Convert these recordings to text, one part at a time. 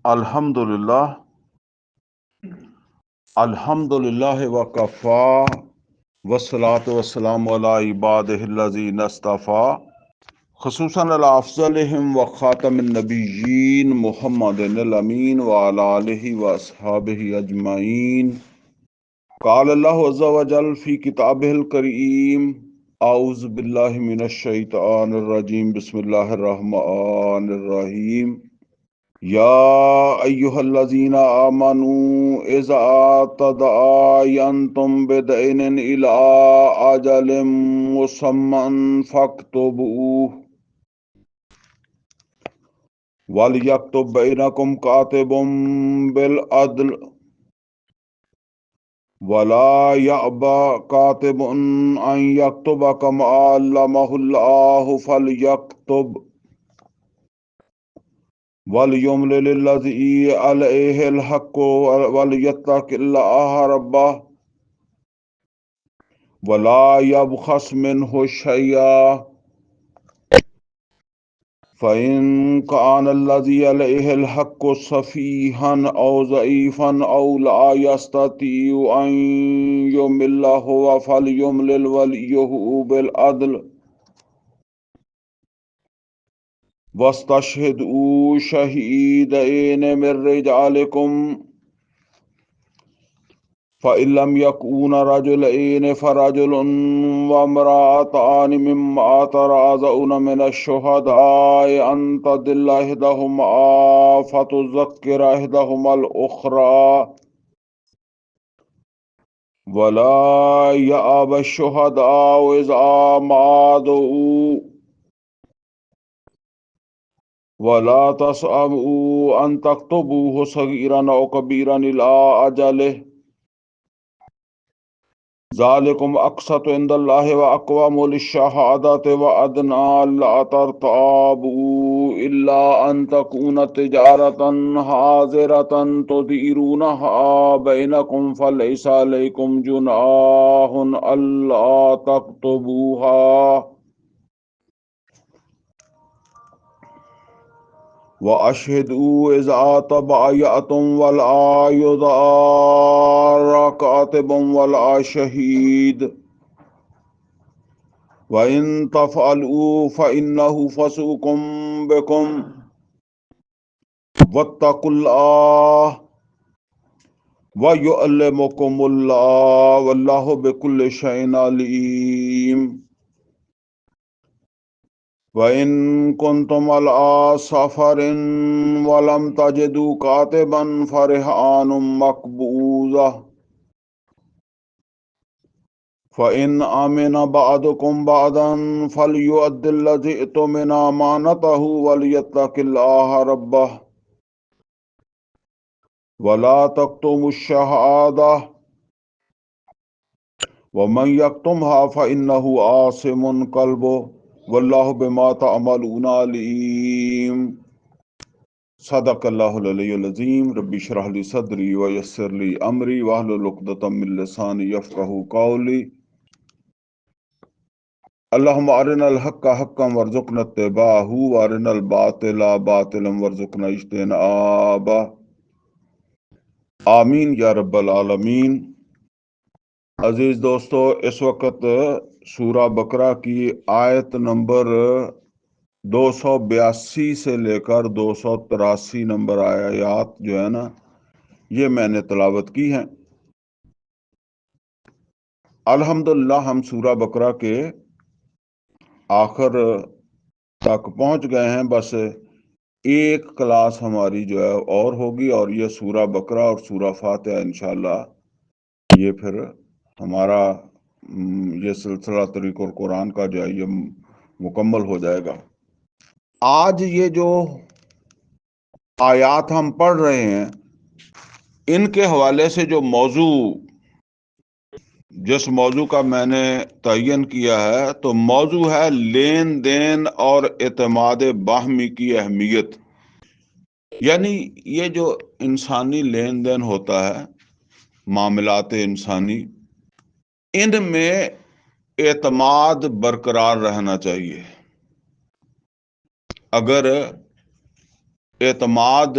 الحمدللہ الحمدللہ وکفا والصلاة والسلام علی عبادہ الذین اصطفیٰ خصوصاً علی افضلہم وخاتم النبیین محمد الامین وعلی آلہ واصحابہ اجمعین۔ قال اللہ عز وجل فی کتابہ الکریم اعوذ باللہ من الشیطان الرجیم بسم اللہ الرحمن الرحیم۔ یا ایہا الذین آمنوا اذا تداینتم بدین الی اجل مسمى فاکتبوہ ولیکتب بینکم کاتب بالعدل ولا یأبی کاتب ان یکتب کما علمہ اللہ فلیکتب وَلْيُمْلِلِ الَّذِي عَلَيْهِ الْحَقُّ وَلْيَتَّقِ اللَّهَ رَبَّهُ وَلَا يَبْخَسْ مِنْهُ شَيْئًا فَإِنْ كَانَ الَّذِي عَلَيْهِ الْحَقُّ سَفِيهًا أَوْ ضَعِيفًا أَوْ لَا يَسْتَطِيعُ أَنْ يُمِلَّ هُوَ فَلْيُمْلِلْ وَلِيُّهُ بِالْعَدْلِ وَاسْتَشْهِدُوا شَهِيدَيْنِ مِنْ رِجَالِكُمْ فَإِنْ لَمْ يَكُونَا رَجُلَيْنِ فَرَجُلٌ وَامْرَأَتَانِ مِمَّنْ تَرْضَوْنَ مِنَ الشُّهَدَاءِ أَنْ تَضِلَّ إِحْدَاهُمَا فَتُذَكِّرَ إِحْدَاهُمَا الْأُخْرَى وَلَا يَأْبَ الشُّهَدَاءُ إِذَا مَا دُعُوا وَلَا تَسْأَمُوا أَنْ تَكْتُبُوهُ صَغِيرًا أَوْ كَبِيرًا إِلَى أَجَلِهِ ذالکم اقسط عند اللہ واقوام للشہادۃ وادنی الا ترتابوا الا ان تکون تجارۃ حاضرۃ تدیرونها بینکم فلیس علیکم جناح الا تکتبوها وَأَشْهِدُوا إِذَا تَبَايَعْتُمْ وَلَا يُضَارَّ كَاتِبٌ وَلَا شَهِيدٌ وَإِن تَفْعَلُوا فَإِنَّهُ فُسُوقٌ بِكُمْ وَاتَّقُوا اللَّهَ وَيُعَلِّمُكُمُ اللَّهُ وَاللَّهُ بِكُلِّ شَيْءٍ عَلِيمٌ وَإِن كُنتُمْ عَلَىٰ سَفَرٍ وَلَمْ تَجِدُوا كَاتِبًا فَرِهَانٌ مَّقْبُوضَةٌ فَإِنْ أَمِنَ بَعْضُكُمْ بَعْضًا فَلْيُؤَدِّ الَّذِي اؤْتُمِنَ أَمَانَتَهُ وَلْيَتَّقِ اللَّهَ رَبَّهُ وَلَا تَكْتُمُوا الشَّهَادَةَ وَمَنْ يَكْتُمْهَا فَإِنَّهُ آثِمٌ قَلْبُهُ وَاللَّهُ بِمَا تَعْمَلُونَ عَلِيمٌ۔ صدق اللہ العلی العظیم۔ ربی اشرح لی صدری ویسر لی امری واحلل عقدۃ من لسانی یفقہوا قولی۔ اللہم ارنا الحق حقا وارزقنا اتباعہ وارنا الباطل باطلا وارزقنا اجتنابہ، آمین یا رب العالمین۔ عزیز دوستو، اس وقت سورہ بقرہ کی آیت نمبر 282 سے لے کر 283 نمبر آیات جو ہے نا، یہ میں نے تلاوت کی ہیں۔ الحمدللہ ہم سورہ بقرہ کے آخر تک پہنچ گئے ہیں، بس ایک کلاس ہماری جو ہے اور ہوگی، اور یہ سورہ بقرہ اور سورہ فاتحہ انشاءاللہ یہ پھر ہمارا یہ سلسلہ طریق القرآن کا جو ہے یہ مکمل ہو جائے گا۔ آج یہ جو آیات ہم پڑھ رہے ہیں، ان کے حوالے سے جو موضوع جس موضوع کا میں نے تعین کیا ہے، تو موضوع ہے لین دین اور اعتماد باہمی کی اہمیت۔ یعنی یہ جو انسانی لین دین ہوتا ہے، معاملات انسانی، ان میں اعتماد برقرار رہنا چاہیے۔ اگر اعتماد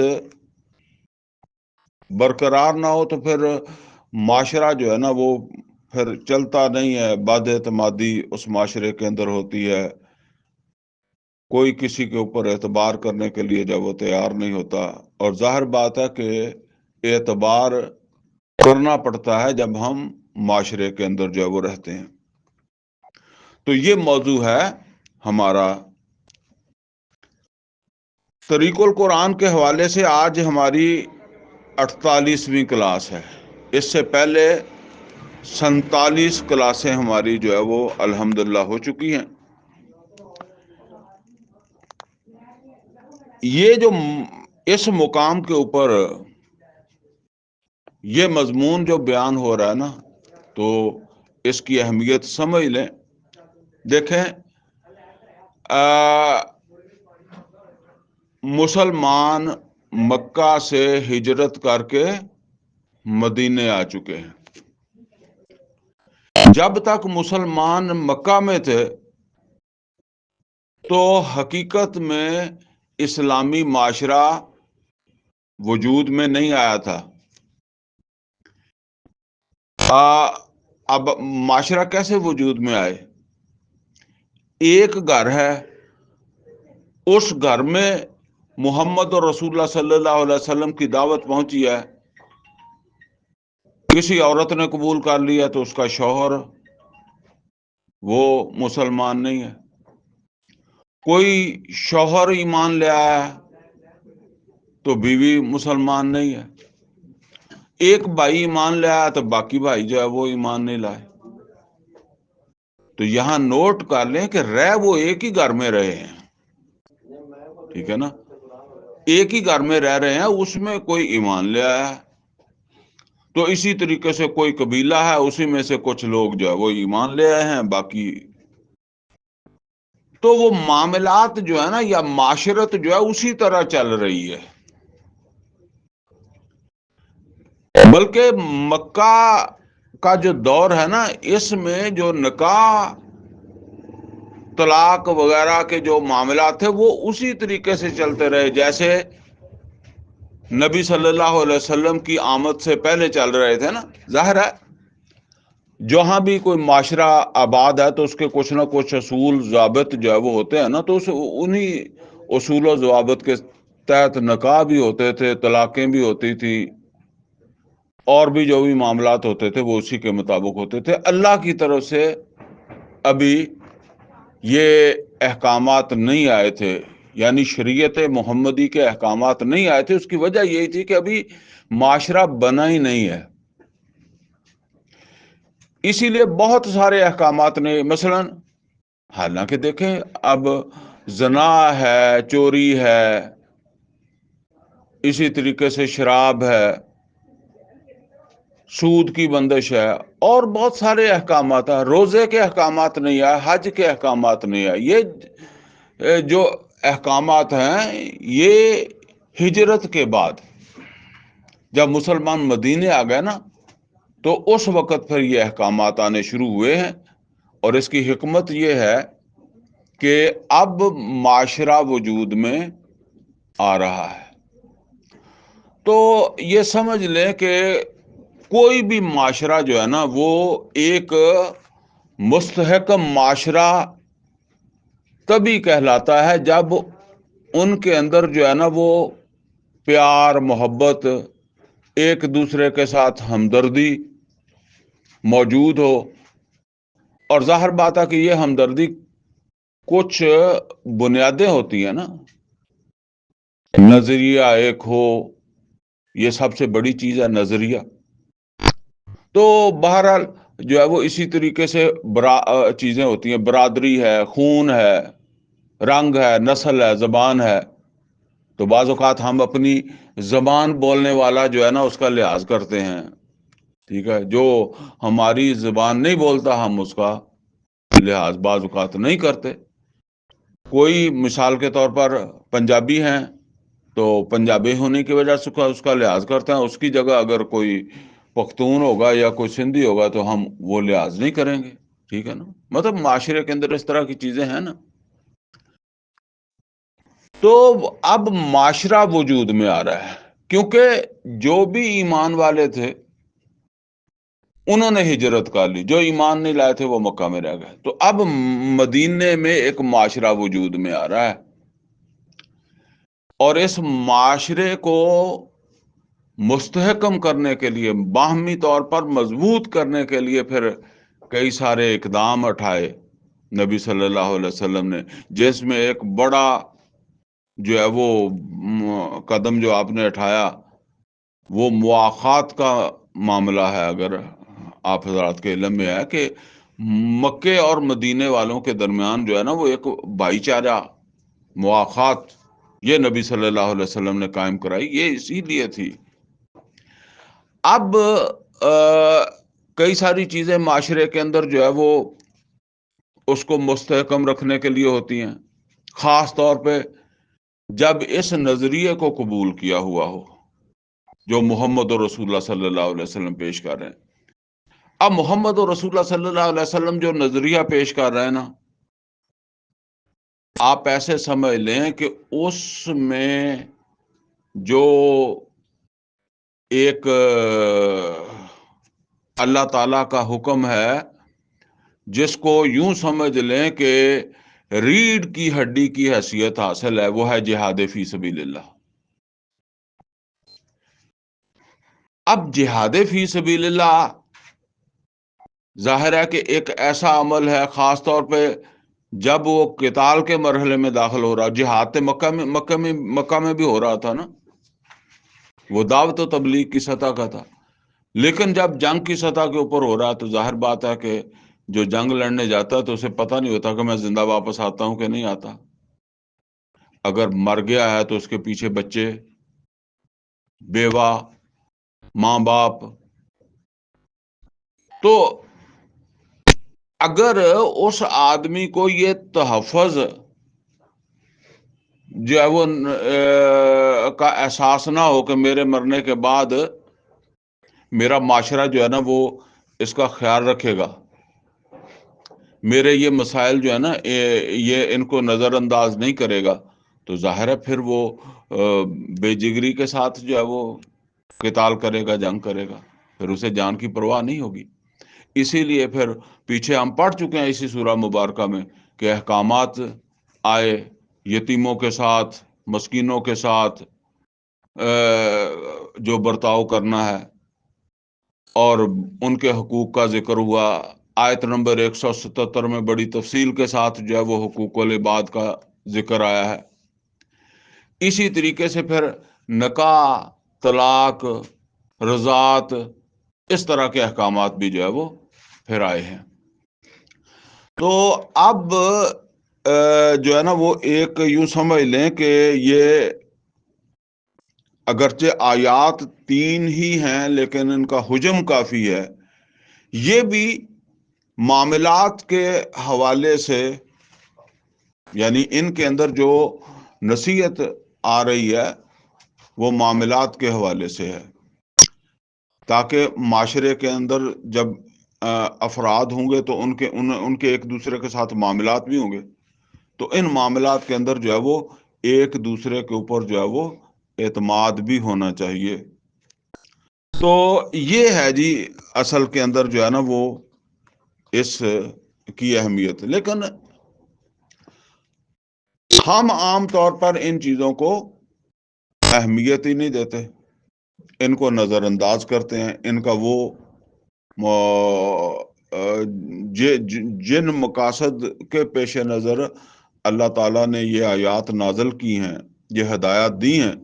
برقرار نہ ہو تو پھر معاشرہ جو ہے نا وہ پھر چلتا نہیں ہے، بد اعتمادی اس معاشرے کے اندر ہوتی ہے، کوئی کسی کے اوپر اعتبار کرنے کے لیے جب وہ تیار نہیں ہوتا، اور ظاہر بات ہے کہ اعتبار کرنا پڑتا ہے جب ہم معاشرے کے اندر جو ہے وہ رہتے ہیں۔ تو یہ موضوع ہے ہمارا طریق القرآن کے حوالے سے۔ آج ہماری 48ویں کلاس ہے۔ اس سے پہلے 47 کلاسیں ہماری جو ہے وہ الحمدللہ ہو چکی ہیں۔ یہ جو اس مقام کے اوپر یہ مضمون جو بیان ہو رہا ہے نا، تو اس کی اہمیت سمجھ لیں۔ دیکھیں، مسلمان مکہ سے ہجرت کر کے مدینے آ چکے ہیں۔ جب تک مسلمان مکہ میں تھے تو حقیقت میں اسلامی معاشرہ وجود میں نہیں آیا تھا۔ اب معاشرہ کیسے وجود میں آئے؟ ایک گھر ہے، اس گھر میں محمد اور رسول اللہ صلی اللہ علیہ وسلم کی دعوت پہنچی ہے، کسی عورت نے قبول کر لیا تو اس کا شوہر وہ مسلمان نہیں ہے، کوئی شوہر ایمان لے آیا تو بیوی مسلمان نہیں ہے، ایک بھائی ایمان لے آیا تو باقی بھائی جو ہے وہ ایمان نہیں لائے۔ تو یہاں نوٹ کر لیں کہ رہ وہ ایک ہی گھر میں رہے ہیں، ٹھیک ہے نا، ایک ہی گھر میں رہ رہے ہیں، اس میں کوئی ایمان لے آیا ہے، تو اسی طریقے سے کوئی قبیلہ ہے، اسی میں سے کچھ لوگ جو ہے وہ ایمان لے آئے ہیں، باقی تو وہ معاملات جو ہے نا یا معاشرت جو ہے اسی طرح چل رہی ہے۔ بلکہ مکہ کا جو دور ہے نا، اس میں جو نکاح طلاق وغیرہ کے جو معاملات تھے وہ اسی طریقے سے چلتے رہے جیسے نبی صلی اللہ علیہ وسلم کی آمد سے پہلے چل رہے تھے نا۔ ظاہر ہے جہاں بھی کوئی معاشرہ آباد ہے تو اس کے کچھ نہ کچھ اصول ضوابط جو ہے وہ ہوتے ہیں نا، تو انہی اصول و ضوابط کے تحت نکاح بھی ہوتے تھے، طلاقیں بھی ہوتی تھی، اور بھی جو بھی معاملات ہوتے تھے وہ اسی کے مطابق ہوتے تھے۔ اللہ کی طرف سے ابھی یہ احکامات نہیں آئے تھے، یعنی شریعت محمدی کے احکامات نہیں آئے تھے۔ اس کی وجہ یہی تھی کہ ابھی معاشرہ بنا ہی نہیں ہے، اسی لیے بہت سارے احکامات نے، مثلا حالانکہ دیکھیں اب زنا ہے، چوری ہے، اسی طریقے سے شراب ہے، سود کی بندش ہے، اور بہت سارے احکامات ہیں، روزے کے احکامات نہیں آئے، حج کے احکامات نہیں آئے۔ یہ جو احکامات ہیں یہ ہجرت کے بعد جب مسلمان مدینے آ گئے نا تو اس وقت پھر یہ احکامات آنے شروع ہوئے ہیں، اور اس کی حکمت یہ ہے کہ اب معاشرہ وجود میں آ رہا ہے۔ تو یہ سمجھ لیں کہ کوئی بھی معاشرہ جو ہے نا وہ ایک مستحکم معاشرہ تبھی کہلاتا ہے جب ان کے اندر جو ہے نا وہ پیار، محبت، ایک دوسرے کے ساتھ ہمدردی موجود ہو۔ اور ظاہر بات ہے کہ یہ ہمدردی کچھ بنیادیں ہوتی ہیں نا، نظریہ ایک ہو، یہ سب سے بڑی چیز ہے نظریہ۔ تو بہرحال جو ہے وہ اسی طریقے سے چیزیں ہوتی ہیں، برادری ہے، خون ہے، رنگ ہے، نسل ہے، زبان ہے۔ تو بعض اوقات ہم اپنی زبان بولنے والا جو ہے نا اس کا لحاظ کرتے ہیں، ٹھیک ہے، جو ہماری زبان نہیں بولتا ہم اس کا لحاظ بعض اوقات نہیں کرتے۔ کوئی مثال کے طور پر پنجابی ہیں تو پنجابی ہونے کی وجہ سے اس کا لحاظ کرتے ہیں، اس کی جگہ اگر کوئی پختون ہوگا یا کوئی سندھی ہوگا تو ہم وہ لحاظ نہیں کریں گے، ٹھیک ہے نا، مطلب معاشرے کے اندر اس طرح کی چیزیں ہیں نا۔ تو اب معاشرہ وجود میں آ رہا ہے، کیونکہ جو بھی ایمان والے تھے انہوں نے ہجرت کر لی، جو ایمان نہیں لائے تھے وہ مکہ میں رہ گئے. تو اب مدینے میں ایک معاشرہ وجود میں آ رہا ہے، اور اس معاشرے کو مستحکم کرنے کے لیے، باہمی طور پر مضبوط کرنے کے لیے پھر کئی سارے اقدام اٹھائے نبی صلی اللہ علیہ وسلم نے، جس میں ایک بڑا جو ہے وہ قدم جو آپ نے اٹھایا وہ مواخات کا معاملہ ہے. اگر آپ حضرات کے علم میں ہے کہ مکے اور مدینے والوں کے درمیان جو ہے نا وہ ایک بھائی چارہ، مواخات، یہ نبی صلی اللہ علیہ وسلم نے قائم کرائی. یہ اسی لیے تھی. اب کئی ساری چیزیں معاشرے کے اندر جو ہے وہ اس کو مستحکم رکھنے کے لیے ہوتی ہیں، خاص طور پہ جب اس نظریے کو قبول کیا ہوا ہو جو محمد رسول اللہ صلی اللہ علیہ وسلم پیش کر رہے ہیں. اب محمد رسول اللہ صلی اللہ علیہ وسلم جو نظریہ پیش کر رہے ہیں نا، آپ ایسے سمجھ لیں کہ اس میں جو ایک اللہ تعالی کا حکم ہے، جس کو یوں سمجھ لیں کہ ریڑھ کی ہڈی کی حیثیت حاصل ہے، وہ ہے جہاد فی سبیل اللہ. اب جہاد فی سبیل اللہ ظاہر ہے کہ ایک ایسا عمل ہے، خاص طور پہ جب وہ قتال کے مرحلے میں داخل ہو رہا. جہاد مکہ میں بھی ہو رہا تھا نا، وہ دعوت و تبلیغ کی سطح کا تھا. لیکن جب جنگ کی سطح کے اوپر ہو رہا تو ظاہر بات ہے کہ جو جنگ لڑنے جاتا ہے تو اسے پتہ نہیں ہوتا کہ میں زندہ واپس آتا ہوں کہ نہیں آتا. اگر مر گیا ہے تو اس کے پیچھے بچے، بیوہ، ماں باپ. تو اگر اس آدمی کو یہ تحفظ جو ہے وہ کا احساس نہ ہو کہ میرے مرنے کے بعد میرا معاشرہ جو ہے نا وہ اس کا خیال رکھے گا، میرے یہ مسائل جو ہے نا یہ ان کو نظر انداز نہیں کرے گا، تو ظاہر ہے پھر وہ بے جگری کے ساتھ جو ہے وہ قتال کرے گا، جنگ کرے گا، پھر اسے جان کی پرواہ نہیں ہوگی. اسی لیے پھر پیچھے ہم پڑھ چکے ہیں اسی سورہ مبارکہ میں کہ احکامات آئے یتیموں کے ساتھ، مسکینوں کے ساتھ جو برتاؤ کرنا ہے، اور ان کے حقوق کا ذکر ہوا. آیت نمبر 177 میں بڑی تفصیل کے ساتھ جو ہے وہ حقوق العباد کا ذکر آیا ہے. اسی طریقے سے پھر نکاح، طلاق، رضاعت، اس طرح کے احکامات بھی جو ہے وہ پھر آئے ہیں. تو اب جو ہے نا وہ ایک یوں سمجھ لیں کہ یہ اگرچہ آیات 3 ہی ہیں لیکن ان کا حجم کافی ہے. یہ بھی معاملات کے حوالے سے، یعنی ان کے اندر جو نصیحت آ رہی ہے وہ معاملات کے حوالے سے ہے، تاکہ معاشرے کے اندر جب افراد ہوں گے تو ان کے ایک دوسرے کے ساتھ معاملات بھی ہوں گے، تو ان معاملات کے اندر جو ہے وہ ایک دوسرے کے اوپر جو ہے وہ اعتماد بھی ہونا چاہیے. تو یہ ہے جی اصل کے اندر جو ہے نا وہ اس کی اہمیت. لیکن ہم عام طور پر ان چیزوں کو اہمیت ہی نہیں دیتے، ان کو نظر انداز کرتے ہیں. ان کا وہ جن مقاصد کے پیش نظر اللہ تعالیٰ نے یہ آیات نازل کی ہیں، یہ ہدایات دی ہیں،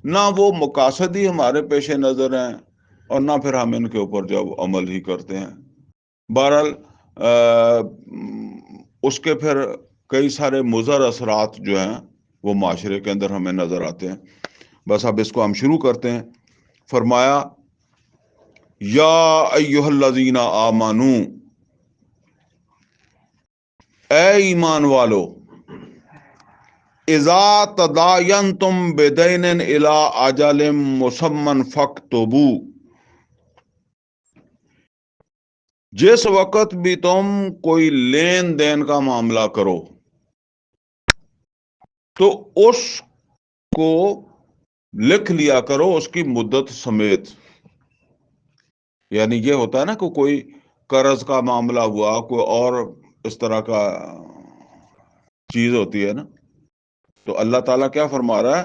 نہ وہ مقاصد ہی ہمارے پیش نظر ہیں اور نہ پھر ہم ان کے اوپر جو عمل ہی کرتے ہیں. بہرحال اس کے پھر کئی سارے مضر اثرات جو ہیں وہ معاشرے کے اندر ہمیں نظر آتے ہیں. بس اب اس کو ہم شروع کرتے ہیں. فرمایا یا ایھا الذین آمنو، اے ایمان والو، اذا تداینتم بدین الی اجل مسمى فاکتبوا، جس وقت بھی تم کوئی لین دین کا معاملہ کرو تو اس کو لکھ لیا کرو اس کی مدت سمیت. یعنی یہ ہوتا ہے نا کہ کوئی قرض کا معاملہ ہوا، کوئی اور اس طرح کا چیز ہوتی ہے نا، تو اللہ تعالیٰ کیا فرما رہا ہے؟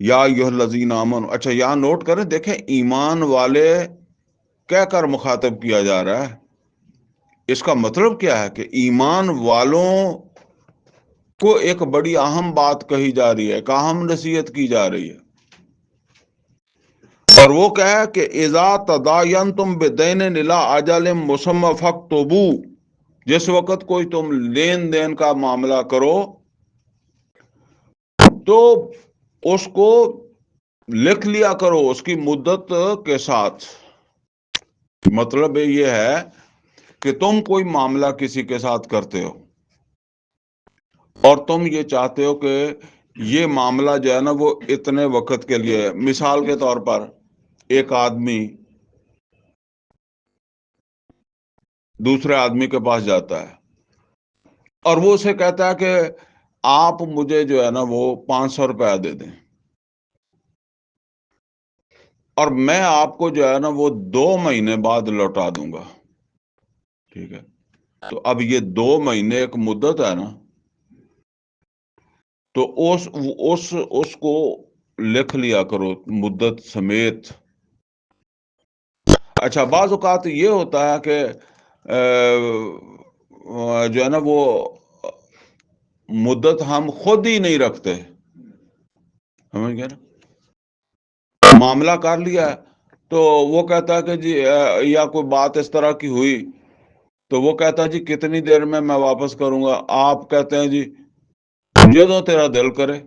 یا ایھا الذین آمنوا. اچھا یہاں نوٹ کریں، دیکھیں ایمان والے کہہ کر مخاطب کیا جا رہا ہے. اس کا مطلب کیا ہے کہ ایمان والوں کو ایک بڑی اہم بات کہی جا رہی ہے، ایک اہم نصیحت کی جا رہی ہے، اور وہ کیا ہے کہ اذا تداینتم بدین الی اجل مسمی فاکتبوا. جس وقت کوئی تم لین دین کا معاملہ کرو تو اس کو لکھ لیا کرو اس کی مدت کے ساتھ. مطلب یہ ہے کہ تم کوئی معاملہ کسی کے ساتھ کرتے ہو اور تم یہ چاہتے ہو کہ یہ معاملہ جو ہے نا وہ اتنے وقت کے لیے. مثال کے طور پر ایک آدمی دوسرے آدمی کے پاس جاتا ہے اور وہ اسے کہتا ہے کہ آپ مجھے جو ہے نا وہ 500 روپیہ دے دیں اور میں آپ کو جو ہے نا وہ 2 مہینے بعد لوٹا دوں گا. ٹھیک ہے، تو اب یہ 2 مہینے ایک مدت ہے نا، تو اس کو لکھ لیا کرو مدت سمیت. اچھا بعض اوقات یہ ہوتا ہے کہ جو ہے نا وہ مدت ہم خود ہی نہیں رکھتے. سمجھ گئے نا؟ معاملہ کر لیا تو وہ کہتا ہے کہ جی یا کوئی بات اس طرح کی ہوئی تو وہ کہتا ہے جی کتنی دیر میں واپس کروں گا. آپ کہتے ہیں جی جدوں تیرا دل کرے.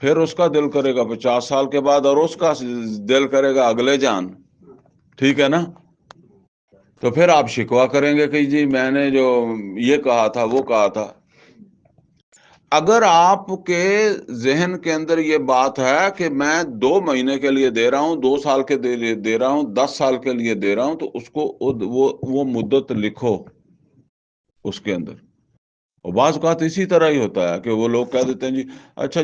پھر اس کا دل کرے گا 50 سال کے بعد اور اس کا دل کرے گا اگلے جان. ٹھیک ہے نا؟ تو پھر آپ شکوہ کریں گے کہ جی میں نے جو یہ کہا تھا وہ کہا تھا. اگر آپ کے ذہن کے اندر یہ بات ہے کہ میں 2 مہینے کے لیے دے رہا ہوں، 2 سال کے لیے دے رہا ہوں، 10 سال کے لیے دے رہا ہوں، تو اس کو وہ مدت لکھو اس کے اندر. اور بعض اوقات اسی طرح ہی ہوتا ہے کہ وہ لوگ کہہ دیتے ہیں جی اچھا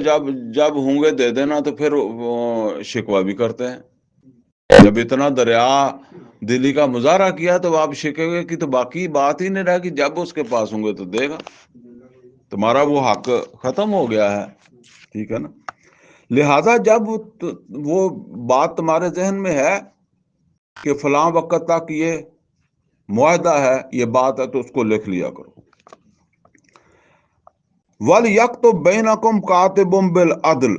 جب ہوں گے دے دینا، تو پھر وہ شکوہ بھی کرتے ہیں. جب اتنا دریا دلی کا مظاہرہ کیا تو آپ شکوے کی تو باقی بات ہی نہیں رہے گی. جب اس کے پاس ہوں گے تو دے گا، تمہارا وہ حق ختم ہو گیا ہے. ٹھیک ہے نا؟ لہذا جب وہ بات تمہارے ذہن میں ہے کہ فلاں وقت تک یہ معاہدہ ہے، یہ بات ہے، تو اس کو لکھ لیا کرو. وَلْيَكْتُبْ بَيْنَكُمْ كَاتِبٌ بِالْعَدْلِ.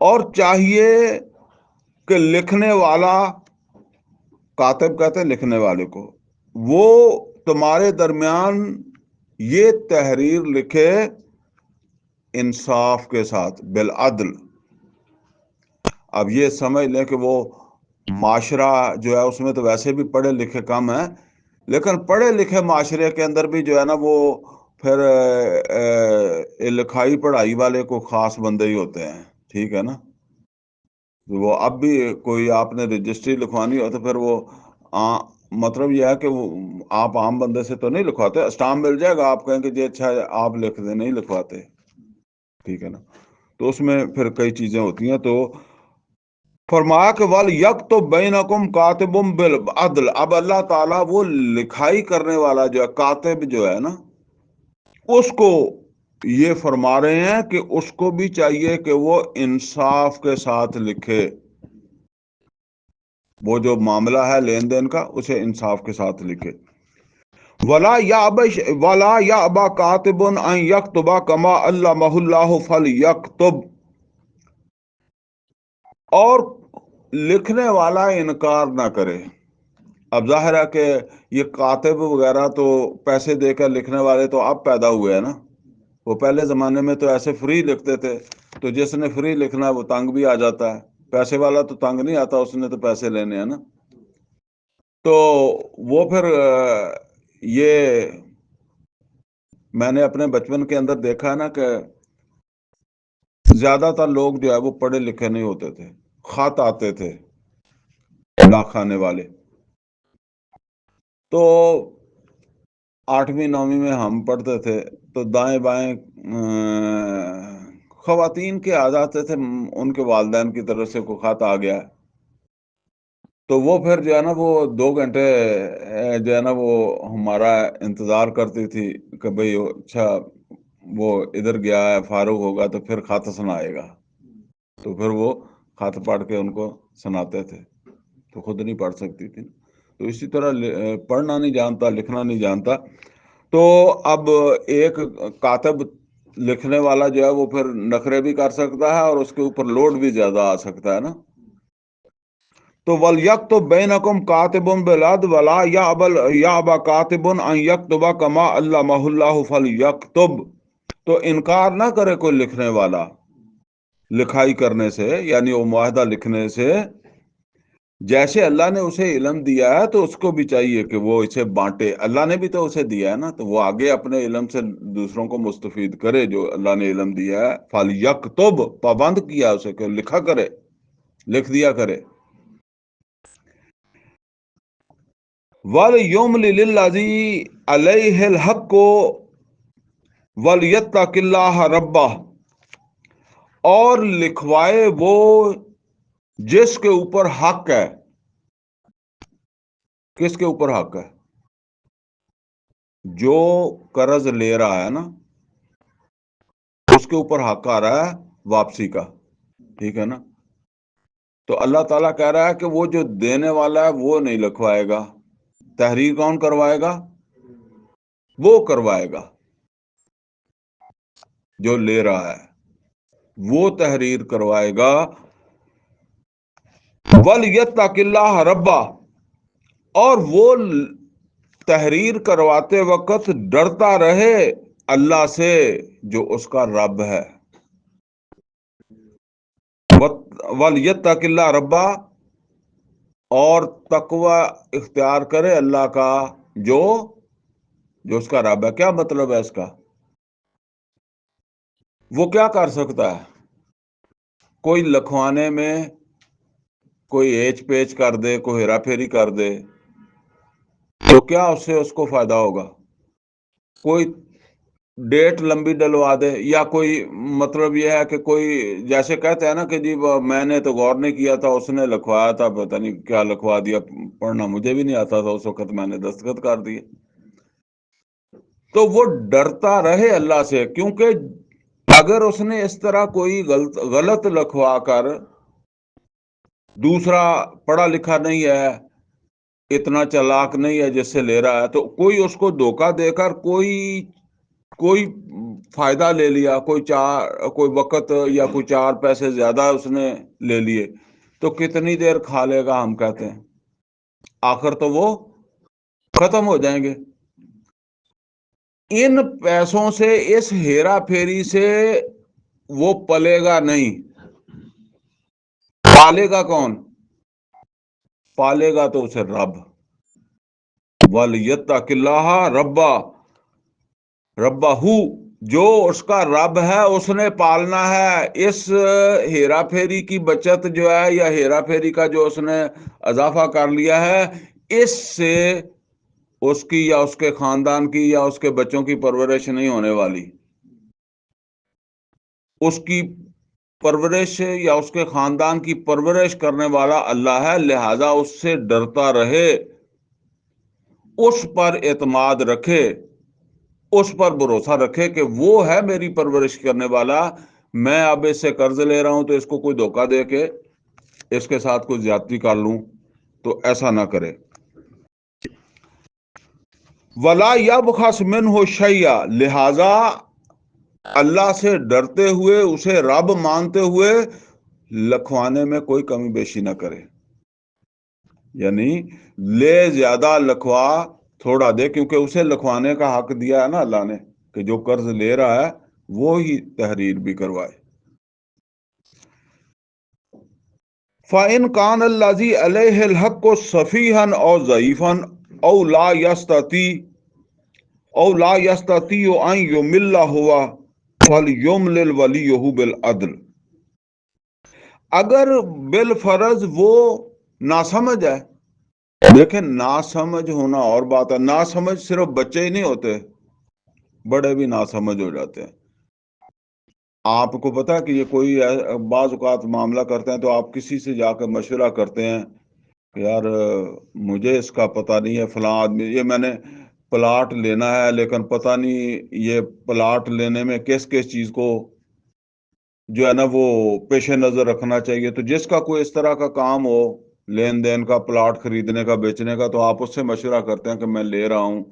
اور چاہیے کہ لکھنے والا، کاتب کہتے ہیں لکھنے والے کو، وہ تمہارے درمیان یہ تحریر لکھے انصاف کے ساتھ، بالعدل. اب یہ سمجھ لیں کہ وہ معاشرہ جو ہے اس میں تو ویسے بھی پڑھے لکھے کم ہیں، لیکن پڑھے لکھے معاشرے کے اندر بھی جو ہے نا وہ پھر لکھائی پڑھائی والے کو خاص بندے ہی ہوتے ہیں. ٹھیک ہے نا؟ وہ اب بھی کوئی آپ نے رجسٹری لکھوانی ہو تو پھر وہ مطلب یہ ہے کہ وہ آپ عام بندے سے تو نہیں لکھواتے. اسٹامپ مل جائے گا، آپ کہیں کہ جی اچھا آپ لکھ دیں، نہیں لکھواتے. ٹھیک ہے نا؟ تو اس میں پھر کئی چیزیں ہوتی ہیں. تو فرمایا کہ وَلْيَكْتُبْ بَيْنَكُمْ كَاتِبٌ بِالْعَدْلِ. اب اللہ تعالیٰ وہ لکھائی کرنے والا جو ہے، کاتب جو ہے نا، اس کو یہ فرما رہے ہیں کہ اس کو بھی چاہیے کہ وہ انصاف کے ساتھ لکھے. وہ جو معاملہ ہے لین دین کا، اسے انصاف کے ساتھ لکھے. وَلَا يَأْبَ كَاتِبٌ أَن يَكْتُبَ كَمَا عَلَّمَهُ اللَّهُ فَلْيَكْتُبْ. اور لکھنے والا انکار نہ کرے. اب ظاہر ہے کہ یہ کاتب وغیرہ تو پیسے دے کر لکھنے والے تو اب پیدا ہوئے ہیں نا. وہ پہلے زمانے میں تو ایسے فری لکھتے تھے، تو جس نے فری لکھنا ہے وہ تنگ بھی آ جاتا ہے. پیسے والا تو تنگ نہیں آتا، اس نے تو پیسے لینے ہیں نا. تو وہ پھر یہ میں نے اپنے بچپن کے اندر دیکھا ہے نا کہ زیادہ تر لوگ جو ہے وہ پڑھے لکھے نہیں ہوتے تھے، خط آتے تھے ڈاک خانے والے. تو 8ویں 9ویں میں ہم پڑھتے تھے تو دائیں بائیں خواتین کے آ جاتے تھے، ان کے والدین کی طرف سے کوئی خط آ گیا تو وہ پھر جو ہے نا وہ 2 گھنٹے جو ہے نا وہ ہمارا انتظار کرتی تھی کہ بھئی اچھا وہ ادھر گیا ہے، فارغ ہوگا تو پھر خط سنائے گا، تو پھر وہ خط پڑھ کے ان کو سناتے تھے، تو خود نہیں پڑھ سکتی تھی. تو اسی طرح پڑھنا نہیں جانتا، لکھنا نہیں جانتا، تو اب ایک کاتب لکھنے والا جو ہے وہ پھر نخرے بھی کر سکتا ہے اور اس کے اوپر لوڈ بھی زیادہ آ سکتا ہے نا. تو وَلْيَكْتُبْ بَيْنَكُمْ كَاتِبٌ بِالْعَدْلِ وَلَا يَأْبَ كَاتِبٌ أَنْ يَكْتُبَ كَمَا عَلَّمَهُ اللَّهُ فَلْيَكْتُبْ. تو انکار نہ کرے کوئی لکھنے والا لکھائی کرنے سے، یعنی وہ معاہدہ لکھنے سے، جیسے اللہ نے اسے علم دیا ہے تو اس کو بھی چاہیے کہ وہ اسے بانٹے. اللہ نے بھی تو اسے دیا ہے نا، تو وہ آگے اپنے علم سے دوسروں کو مستفید کرے جو اللہ نے علم دیا ہے. فَلْيَكْتُبْ، پابند کیا اسے کہ لکھا کرے، لکھ دیا کرے. وَلْيُمْلِلِ الَّذِي عَلَيْهِ الْحَقُّ وَلْيَتَّقِ اللَّهَ رَبَّهُ، اور لکھوائے وہ جس کے اوپر حق ہے. کس کے اوپر حق ہے؟ جو قرض لے رہا ہے نا اس کے اوپر حق آ رہا ہے واپسی کا، ٹھیک ہے نا. تو اللہ تعالیٰ کہہ رہا ہے کہ وہ جو دینے والا ہے وہ نہیں لکھوائے گا، تحریر کون کروائے گا؟ وہ کروائے گا جو لے رہا ہے، وہ تحریر کروائے گا. وَلْيَتَّقِ اللَّهَ رَبَّهُ، اور وہ تحریر کرواتے وقت ڈرتا رہے اللہ سے جو اس کا رب ہے. وَلْيَتَّقِ اللَّهَ رَبَّهُ، اور تقوی اختیار کرے اللہ کا جو اس کا رب ہے. کیا مطلب ہے اس کا؟ وہ کیا کر سکتا ہے؟ کوئی لکھوانے میں کوئی ایچ پیچ کر دے، کوئی ہیرا پھیری کر دے تو کیا اس سے اس کو فائدہ ہوگا؟ کوئی ڈیٹ لمبی ڈلوا دے، یا کوئی مطلب یہ ہے کہ کوئی جیسے کہتے ہیں نا کہ جی میں نے تو غور نہیں کیا تھا، اس نے لکھوایا تھا، پتہ نہیں کیا لکھوا دیا، پڑھنا مجھے بھی نہیں آتا تھا اس وقت، میں نے دستخط کر دیے. تو وہ ڈرتا رہے اللہ سے، کیونکہ اگر اس نے اس طرح کوئی غلط لکھوا کر، دوسرا پڑھا لکھا نہیں ہے، اتنا چالاک نہیں ہے جس سے لے رہا ہے، تو کوئی اس کو دھوکہ دے کر کوئی فائدہ لے لیا، کوئی وقت یا کوئی 4 پیسے زیادہ اس نے لے لیے، تو کتنی دیر کھا لے گا؟ ہم کہتے ہیں آخر تو وہ ختم ہو جائیں گے. ان پیسوں سے، اس ہیرا پھیری سے وہ پلے گا نہیں. پالے گا کون؟ پالے گا تو اسے رب. وَلْيَتَّقِ اللَّهَ رَبَّهُ، جو اس کا رب ہے اس نے پالنا ہے. اس ہیرا پھیری کی بچت جو ہے، یا ہیرا پھیری کا جو اس نے اضافہ کر لیا ہے، اس سے اس کی یا اس کے خاندان کی یا اس کے بچوں کی پرورش نہیں ہونے والی. اس کی پرورش یا اس کے خاندان کی پرورش کرنے والا اللہ ہے، لہذا اس سے ڈرتا رہے، اس پر اعتماد رکھے، اس پر بھروسہ رکھے کہ وہ ہے میری پرورش کرنے والا. میں اب اس سے قرض لے رہا ہوں تو اس کو کوئی دھوکہ دے کے اس کے ساتھ کوئی زیادتی کر لوں، تو ایسا نہ کرے. وَلَا يَبْخَسْ مِنْهُ شَيْئًا، لہذا اللہ سے ڈرتے ہوئے، اسے رب مانتے ہوئے لکھوانے میں کوئی کمی بیشی نہ کرے. یعنی لے زیادہ، لکھوا تھوڑا دے، کیونکہ اسے لکھوانے کا حق دیا ہے نا اللہ نے، کہ جو قرض لے رہا ہے وہ ہی تحریر بھی کروائے. فَإِنْ كَانَ الَّذِي عَلَيْهِ الْحَقُّ سَفِيهًا أَوْ ضَعِيفًا أَوْ لَا يَسْتَطِيعُ أَنْ يُمِلَّ هُوَ فَلْيُمْلِلْ وَلِيُّهُ بِالْعَدْلِ. اگر بالفرض وہ ناسمجھ ہے، دیکھیں ناسمجھ ہونا اور بات ہے. ناسمجھ صرف بچے ہی نہیں ہوتے، بڑے بھی ناسمجھ ہو جاتے ہیں. آپ کو پتا کہ یہ کوئی بعض اوقات معاملہ کرتے ہیں تو آپ کسی سے جا کر مشورہ کرتے ہیں کہ یار مجھے اس کا پتہ نہیں ہے، فلاں آدمی یہ میں نے پلاٹ لینا ہے لیکن پتہ نہیں یہ پلاٹ لینے میں کس کس چیز کو جو ہے نا وہ پیش نظر رکھنا چاہیے. تو جس کا کوئی اس طرح کا کام ہو، لین دین کا، پلاٹ خریدنے کا، بیچنے کا، تو آپ اس سے مشورہ کرتے ہیں کہ میں لے رہا ہوں،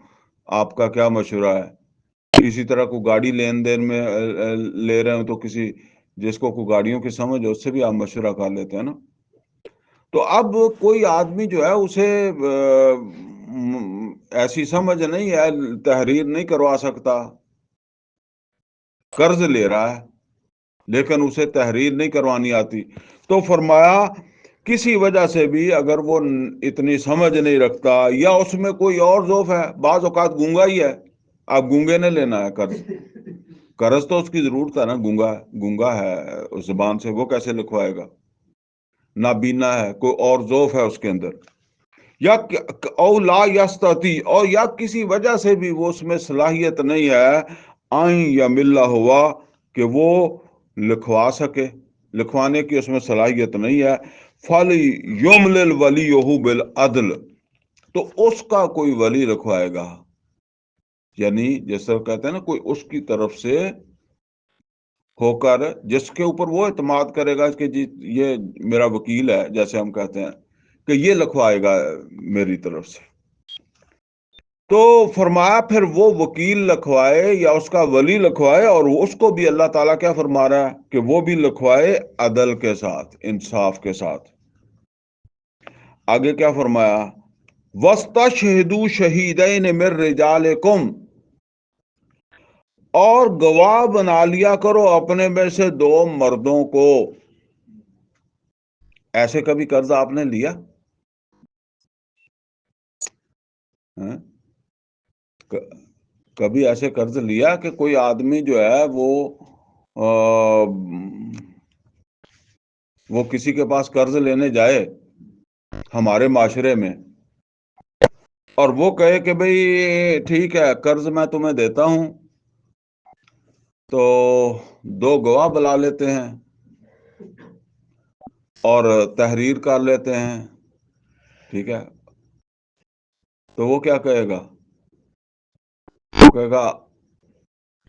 آپ کا کیا مشورہ ہے. اسی طرح کو گاڑی لین دین میں لے رہے ہوں تو کسی جس کو کوئی گاڑیوں کی سمجھ ہے اس سے بھی آپ مشورہ کر لیتے ہیں نا. تو اب کوئی آدمی جو ہے اسے ایسی سمجھ نہیں ہے، تحریر نہیں کروا سکتا. قرض لے رہا ہے لیکن اسے تحریر نہیں کروانی آتی. تو فرمایا کسی وجہ سے بھی اگر وہ اتنی سمجھ نہیں رکھتا یا اس میں کوئی اور ذوف ہے، بعض اوقات گونگا ہی ہے، اب گونگے نے لینا ہے قرض. قرض تو اس کی ضرورت ہے نا، گونگا ہے اس زبان سے، وہ کیسے لکھوائے گا. نابینا ہے، کوئی اور ذوف ہے اس کے اندر، یا او لا یستطیع، اور یا کسی وجہ سے بھی وہ اس میں صلاحیت نہیں ہے، آئیں یا ملا ہوا کہ وہ لکھوا سکے، لکھوانے کی اس میں صلاحیت نہیں ہے. فَلْيُمْلِلْ وَلِيُّهُ بِالْعَدْلِ، تو اس کا کوئی ولی لکھوائے گا. یعنی جیسے کہتے ہیں نا کوئی اس کی طرف سے ہو کر جس کے اوپر وہ اعتماد کرے گا کہ جی یہ میرا وکیل ہے، جیسے ہم کہتے ہیں کہ یہ لکھوائے گا میری طرف سے. تو فرمایا پھر وہ وکیل لکھوائے یا اس کا ولی لکھوائے، اور اس کو بھی اللہ تعالیٰ کیا فرما رہا ہے کہ وہ بھی لکھوائے عدل کے ساتھ، انصاف کے ساتھ. آگے کیا فرمایا، وَاسْتَشْهِدُوا شَهِيدَيْنِ مِن رِّجَالِكُمْ، اور گواہ بنا لیا کرو اپنے میں سے دو مردوں کو. ایسے کبھی قرض آپ نے لیا؟ کبھی ایسے قرض لیا کہ کوئی آدمی جو ہے وہ کسی کے پاس قرض لینے جائے ہمارے معاشرے میں، اور وہ کہے کہ بھئی ٹھیک ہے قرض میں تمہیں دیتا ہوں، تو دو گواہ بلا لیتے ہیں اور تحریر کر لیتے ہیں، ٹھیک ہے. تو وہ کیا کہے گا؟ وہ کہے گا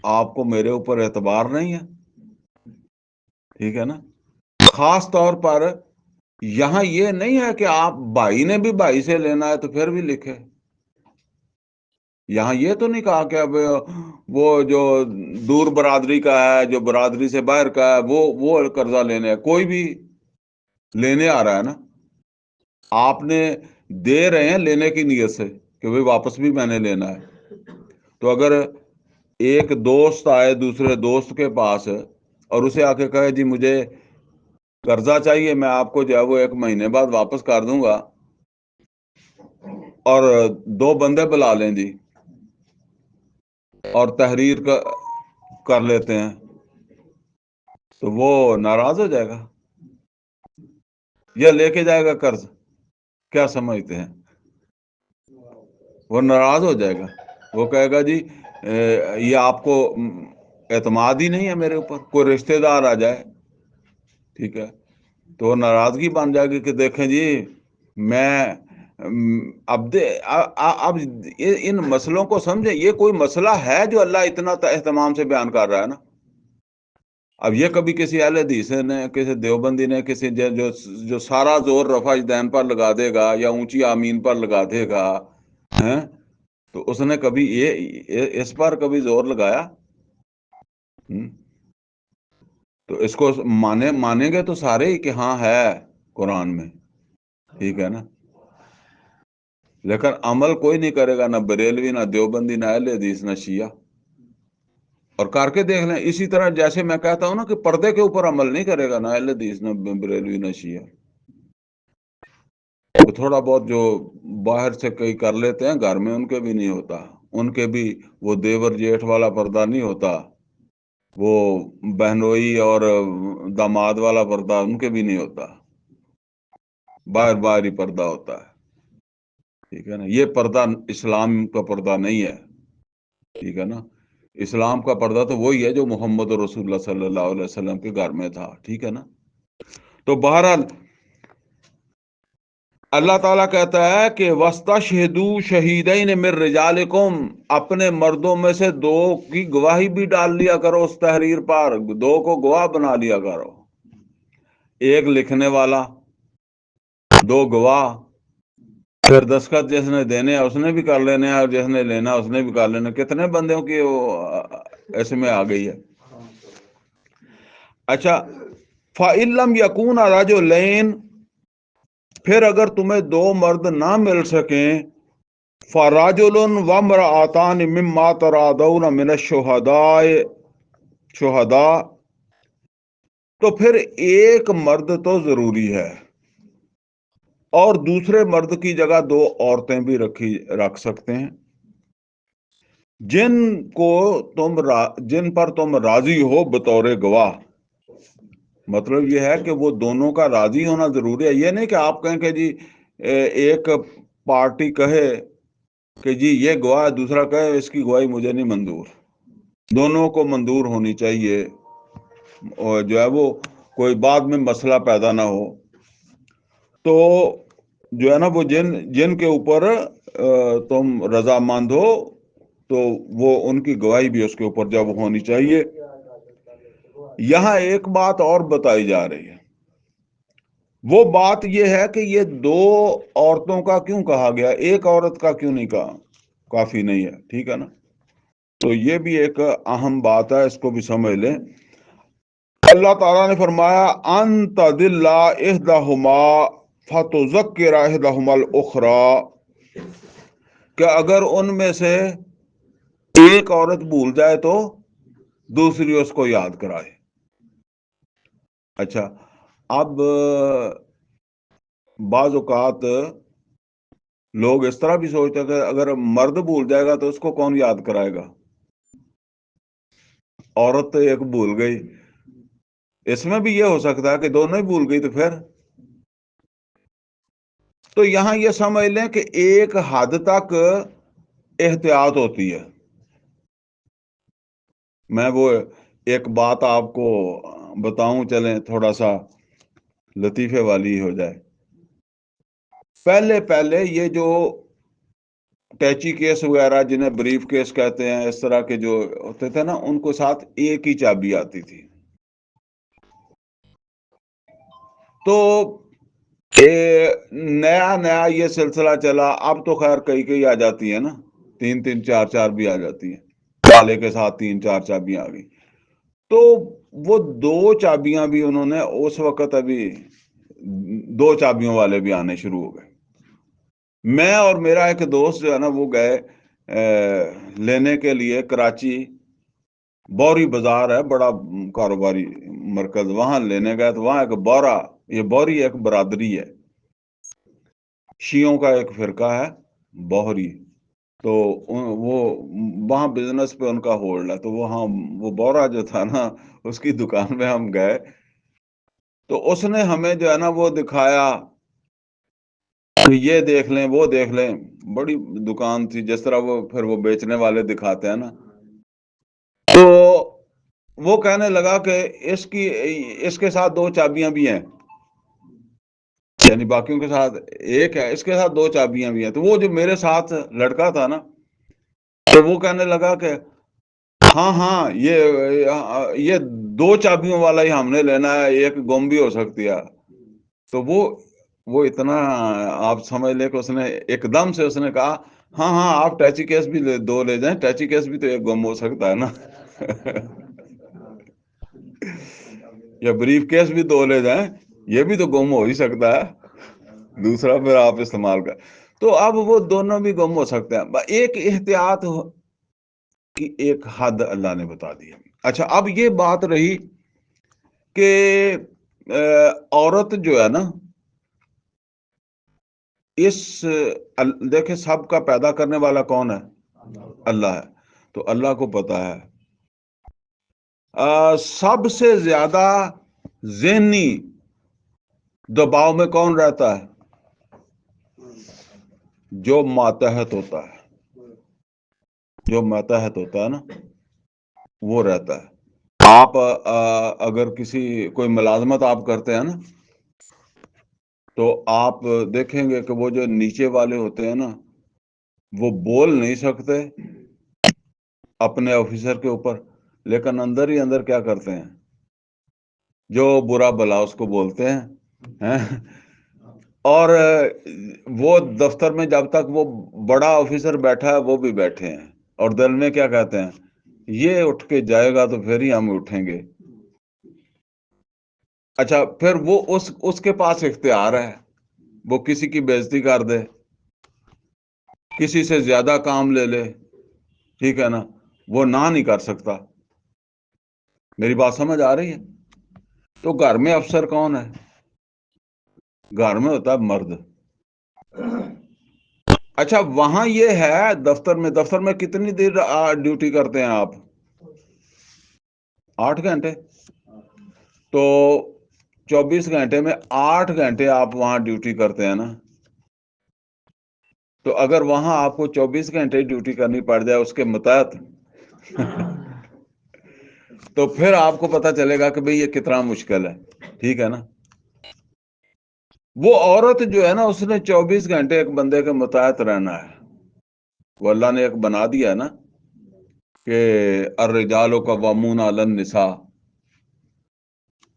آپ کو میرے اوپر اعتبار نہیں ہے، ٹھیک ہے نا. خاص طور پر یہاں یہ نہیں ہے کہ آپ بھائی نے بھی بھائی سے لینا ہے تو پھر بھی لکھے. یہاں یہ تو نہیں کہا کہ اب وہ جو دور برادری کا ہے، جو برادری سے باہر کا ہے، وہ قرضہ لینے ہے. کوئی بھی لینے آ رہا ہے نا، آپ نے دے رہے ہیں لینے کی نیت سے کہ بھئی واپس بھی میں نے لینا ہے. تو اگر ایک دوست آئے دوسرے دوست کے پاس اور اسے آ کے کہے جی مجھے قرضہ چاہیے، میں آپ کو جو ہے وہ 1 مہینے بعد واپس کر دوں گا، اور دو بندے بلا لیں جی اور تحریر کر لیتے ہیں، تو وہ ناراض ہو جائے گا یا لے کے جائے گا قرض؟ کیا سمجھتے ہیں؟ وہ ناراض ہو جائے گا. وہ کہے گا جی یہ آپ کو اعتماد ہی نہیں ہے میرے اوپر. کوئی رشتہ دار آ جائے، ٹھیک ہے، تو ناراضگی بن جائے گی کہ دیکھیں جی میں اب ان مسئلوں کو سمجھیں. یہ کوئی مسئلہ ہے جو اللہ اتنا اہتمام سے بیان کر رہا ہے نا. اب یہ کبھی کسی اہل حدیث نے، کسی دیوبندی نے، کسی جو سارا زور رفع دین پر لگا دے گا یا اونچی آمین پر لگا دے گا، تو اس نے کبھی اس پر کبھی زور لگایا؟ تو اس کو مانیں گے تو سارے ہی کہ ہاں ہے قرآن میں، ٹھیک ہے نا. لیکن عمل کوئی نہیں کرے گا، نہ بریلوی، نہ دیوبندی، نہ اہل حدیث، نہ شیعہ. اور کر کے دیکھ لیں. اسی طرح جیسے میں کہتا ہوں نا کہ پردے کے اوپر عمل نہیں کرے گا، نہ اہل حدیث، نہ بریلوی، نہ شیعہ. وہ تھوڑا بہت جو باہر سے کئی کر لیتے ہیں گھر میں، ان کے بھی نہیں ہوتا. ان کے بھی وہ دیور جیٹھ والا پردہ نہیں ہوتا، وہ بہنوئی اور داماد والا پردہ ان کے بھی نہیں ہوتا. باہر باہر ہی پردہ ہوتا ہے، ٹھیک ہے نا. یہ پردہ اسلام کا پردہ نہیں ہے، ٹھیک ہے نا. اسلام کا پردہ تو وہی ہے جو محمد رسول اللہ صلی اللہ علیہ وسلم کے گھر میں تھا، ٹھیک ہے نا؟ تو بہرحال اللہ تعالیٰ کہتا ہے کہ وَاسْتَشْهِدُوا شَهِيدَيْنِ مِن رِجَالِكُمْ، اپنے مردوں میں سے دو کی گواہی بھی ڈال لیا کرو اس تحریر پر، دو کو گواہ بنا لیا کرو، ایک لکھنے والا، دو گواہ، پھر دستخط جس نے دینے اس نے بھی کر لینے اور جس نے لینا اس نے بھی کر لینا۔ کتنے بندوں کی ایسے میں آ گئی ہے۔ اچھا، فَإِن لَمْ يَكُونَ رَجُلَيْنِ، پھر اگر تمہیں دو مرد نہ مل سکیں، فَرَجُلٌ وَامْرَأَتَانِ مِمَّا تَرَاضَوْنَ مِنَ الشُّهَدَاءِ، تو پھر ایک مرد تو ضروری ہے اور دوسرے مرد کی جگہ دو عورتیں بھی رکھ سکتے ہیں، جن پر تم راضی ہو بطور گواہ۔ مطلب یہ ہے کہ وہ دونوں کا راضی ہونا ضروری ہے، یہ نہیں کہ آپ کہیں کہ جی ایک پارٹی کہے کہ جی یہ گواہ ہے، دوسرا کہے اس کی گواہی مجھے نہیں منظور، دونوں کو منظور ہونی چاہیے، اور جو ہے وہ کوئی بعد میں مسئلہ پیدا نہ ہو۔ تو جو ہے نا وہ جن کے اوپر تم رضامند ہو تو وہ ان کی گواہی بھی اس کے اوپر جب ہونی چاہیے۔ یہاں ایک بات اور بتائی جا رہی ہے، وہ بات یہ ہے کہ یہ دو عورتوں کا کیوں کہا گیا، ایک عورت کا کیوں نہیں کہا، کافی نہیں ہے، ٹھیک ہے نا؟ تو یہ بھی ایک اہم بات ہے، اس کو بھی سمجھ لیں۔ اللہ تعالیٰ نے فرمایا ان تضل احدہما فتذکر احدہما الاخری، کہ اگر ان میں سے ایک عورت بھول جائے تو دوسری اس کو یاد کرائے۔ اچھا، اب بعض اوقات لوگ اس طرح بھی سوچتے ہیں کہ اگر مرد بھول جائے گا تو اس کو کون یاد کرائے گا، عورت تو ایک بھول گئی، اس میں بھی یہ ہو سکتا ہے کہ دونوں ہی بھول گئی، تو پھر تو یہاں یہ سمجھ لیں کہ ایک حد تک احتیاط ہوتی ہے۔ میں وہ ایک بات آپ کو بتاؤں، چلیں تھوڑا سا لطیفے والی ہو جائے۔ پہلے یہ جو ٹیچی کیس وغیرہ جنہیں بریف کیس کہتے ہیں، اس طرح کے جو ہوتے تھے نا، ان کو ساتھ ایک ہی چابی آتی تھی۔ تو نیا یہ سلسلہ چلا، اب تو خیر کئی آ جاتی ہیں نا، تین چار بھی آ جاتی ہیں، تالے کے ساتھ 3-4 چابیاں آ گئی۔ تو وہ دو چابیاں بھی انہوں نے اس وقت ابھی 2 چابیوں والے بھی آنے شروع ہو گئے۔ میں اور میرا ایک دوست جو ہے نا وہ گئے لینے کے لیے کراچی، بوری بازار ہے بڑا کاروباری مرکز، وہاں لینے گئے تو وہاں ایک بورا، یہ بوری ایک برادری ہے، شیعوں کا ایک فرقہ ہے بوہری، تو وہ وہاں بزنس پہ ان کا ہولڈ ہے، تو وہ بورا جو تھا نا اس کی دکان میں ہم گئے، تو اس نے ہمیں جو ہے نا وہ دکھایا کہ یہ دیکھ لیں وہ دیکھ لیں، بڑی دکان تھی جس طرح وہ پھر وہ بیچنے والے دکھاتے ہیں نا۔ تو وہ کہنے لگا کہ اس کے ساتھ 2 چابیاں بھی ہیں، یعنی باقیوں کے ساتھ ایک ہے، اس کے ساتھ 2 چابیاں بھی ہیں۔ تو وہ جو میرے ساتھ لڑکا تھا نا، تو وہ کہنے لگا کہ ہاں یہ 2 چابیوں والا ہی ہم نے لینا ہے، ایک گم بھی ہو سکتی ہے۔ تو وہ اتنا آپ سمجھ لے کہ اس نے ایک دم سے اس نے کہا ہاں آپ ٹیچی کیس بھی 2 لے جائیں، ٹیچی کیس بھی تو ایک گم ہو سکتا ہے نا یا بریف کیس بھی 2 لے جائیں، یہ بھی تو گم ہو ہی سکتا ہے، دوسرا پھر آپ استعمال کر۔ تو اب وہ دونوں بھی گم ہو سکتے ہیں، ایک احتیاط کی ایک حد اللہ نے بتا دی ہے۔ اچھا، اب یہ بات رہی کہ عورت جو ہے نا، دیکھیں سب کا پیدا کرنے والا کون ہے؟ اللہ ہے، تو اللہ کو پتا ہے سب سے زیادہ ذہنی دباؤ میں کون رہتا ہے؟ جو ماتحت ہوتا ہے نا، وہ رہتا ہے۔ آپ اگر کوئی ملازمت آپ کرتے ہیں نا، تو آپ دیکھیں گے کہ وہ جو نیچے والے ہوتے ہیں نا، وہ بول نہیں سکتے اپنے آفیسر کے اوپر، لیکن اندر ہی اندر کیا کرتے ہیں، جو برا بلا اس کو بولتے ہیں۔ اور وہ دفتر میں جب تک وہ بڑا آفیسر بیٹھا ہے وہ بھی بیٹھے ہیں، اور دل میں کیا کہتے ہیں، یہ اٹھ کے جائے گا تو پھر ہی ہم اٹھیں گے۔ اچھا، پھر وہ اس کے پاس اختیار ہے، وہ کسی کی بےعزتی کر دے، کسی سے زیادہ کام لے لے، ٹھیک ہے نا، وہ نہ نہیں کر سکتا۔ میری بات سمجھ آ رہی ہے؟ تو گھر میں افسر کون ہے؟ گھر میں ہوتا ہے مرد۔ اچھا، وہاں یہ ہے دفتر میں کتنی دیر ڈیوٹی کرتے ہیں آپ؟ 8 گھنٹے۔ تو 24 گھنٹے میں 8 گھنٹے آپ وہاں ڈیوٹی کرتے ہیں نا، تو اگر وہاں آپ کو 24 گھنٹے ڈیوٹی کرنی پڑ جائے اس کے متحد، تو پھر آپ کو پتا چلے گا کہ بھئی یہ کتنا مشکل ہے، ٹھیک ہے نا۔ وہ عورت جو ہے نا، اس نے 24 گھنٹے ایک بندے کے متحد رہنا ہے۔ وہ اللہ نے ایک بنا دیا ہے نا کہ الرجال قوامون علی النساء،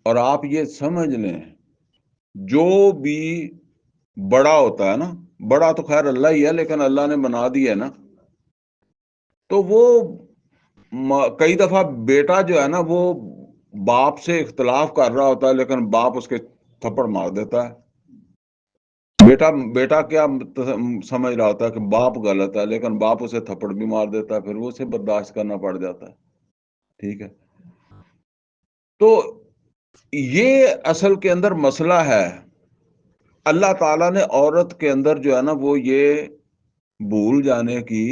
اور آپ یہ سمجھ لیں جو بھی بڑا ہوتا ہے نا، بڑا تو خیر اللہ ہی ہے، لیکن اللہ نے بنا دیا ہے نا، تو وہ کئی دفعہ بیٹا جو ہے نا، وہ باپ سے اختلاف کر رہا ہوتا ہے، لیکن باپ اس کے تھپڑ مار دیتا ہے۔ بیٹا کیا سمجھ رہا ہوتا ہے کہ باپ غلط ہے، لیکن باپ اسے تھپڑ بھی مار دیتا ہے، پھر وہ اسے برداشت کرنا پڑ جاتا ہے، ٹھیک ہے۔ تو یہ اصل کے اندر مسئلہ ہے۔ اللہ تعالیٰ نے عورت کے اندر جو ہے نا، وہ یہ بھول جانے کی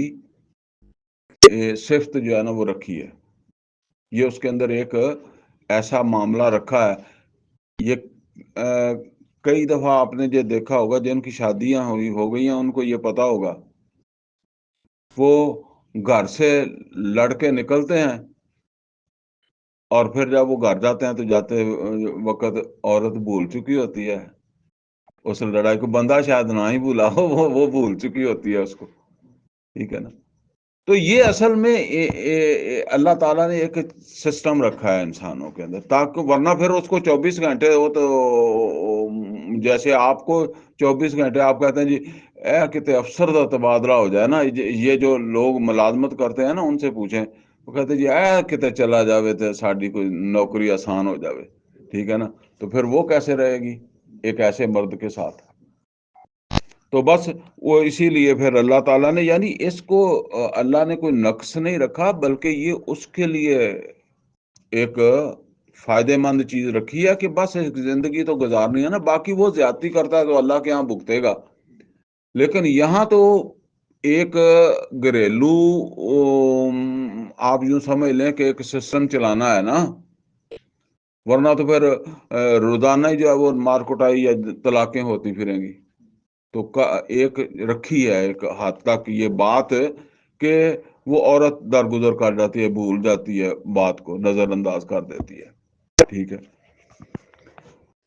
صفت جو ہے نا وہ رکھی ہے۔ یہ اس کے اندر ایک ایسا معاملہ رکھا ہے۔ یہ کئی دفعہ آپ نے جو دیکھا ہوگا، جن کی شادیاں ہو گئی ہیں ان کو یہ پتا ہوگا، وہ گھر سے لڑکے نکلتے ہیں، اور پھر جب وہ گھر جاتے ہیں تو جاتے وقت عورت بھول چکی ہوتی ہے اس لڑائی کو۔ بندہ شاید نہ ہی بھولا ہو، وہ بھول چکی ہوتی ہے اس کو، ٹھیک ہے نا۔ تو یہ اصل میں اللہ تعالیٰ نے ایک سسٹم رکھا ہے انسانوں کے اندر، تاکہ ورنہ پھر اس کو 24 گھنٹے وہ تو جیسے آپ کو 24 گھنٹے آپ کہتے ہیں جی کتے افسر کا تبادلہ ہو جائے نا، یہ جو لوگ ملازمت کرتے ہیں نا ان سے پوچھیں، وہ کہتے ہیں جی کتے چلا جاوے تو ساری کوئی نوکری آسان ہو جاوے، ٹھیک ہے نا۔ تو پھر وہ کیسے رہے گی ایک ایسے مرد کے ساتھ؟ تو بس وہ اسی لیے پھر اللہ تعالیٰ نے، یعنی اس کو اللہ نے کوئی نقص نہیں رکھا، بلکہ یہ اس کے لیے ایک فائدے مند چیز رکھی ہے کہ بس زندگی تو گزارنی ہے نا، باقی وہ زیادتی کرتا ہے تو اللہ کے ہاں بھگتے گا۔ لیکن یہاں تو ایک گھریلو آپ یوں سمجھ لیں کہ ایک سسٹم چلانا ہے نا، ورنہ تو پھر روزانہ ہی جو ہے وہ مار کٹائی یا طلاقیں ہوتی پھریں گی۔ تو ایک رکھی ہے ایک حد تک یہ بات کہ وہ عورت درگزر کر جاتی ہے، بھول جاتی ہے، بات کو نظر انداز کر دیتی ہے، ٹھیک ہے۔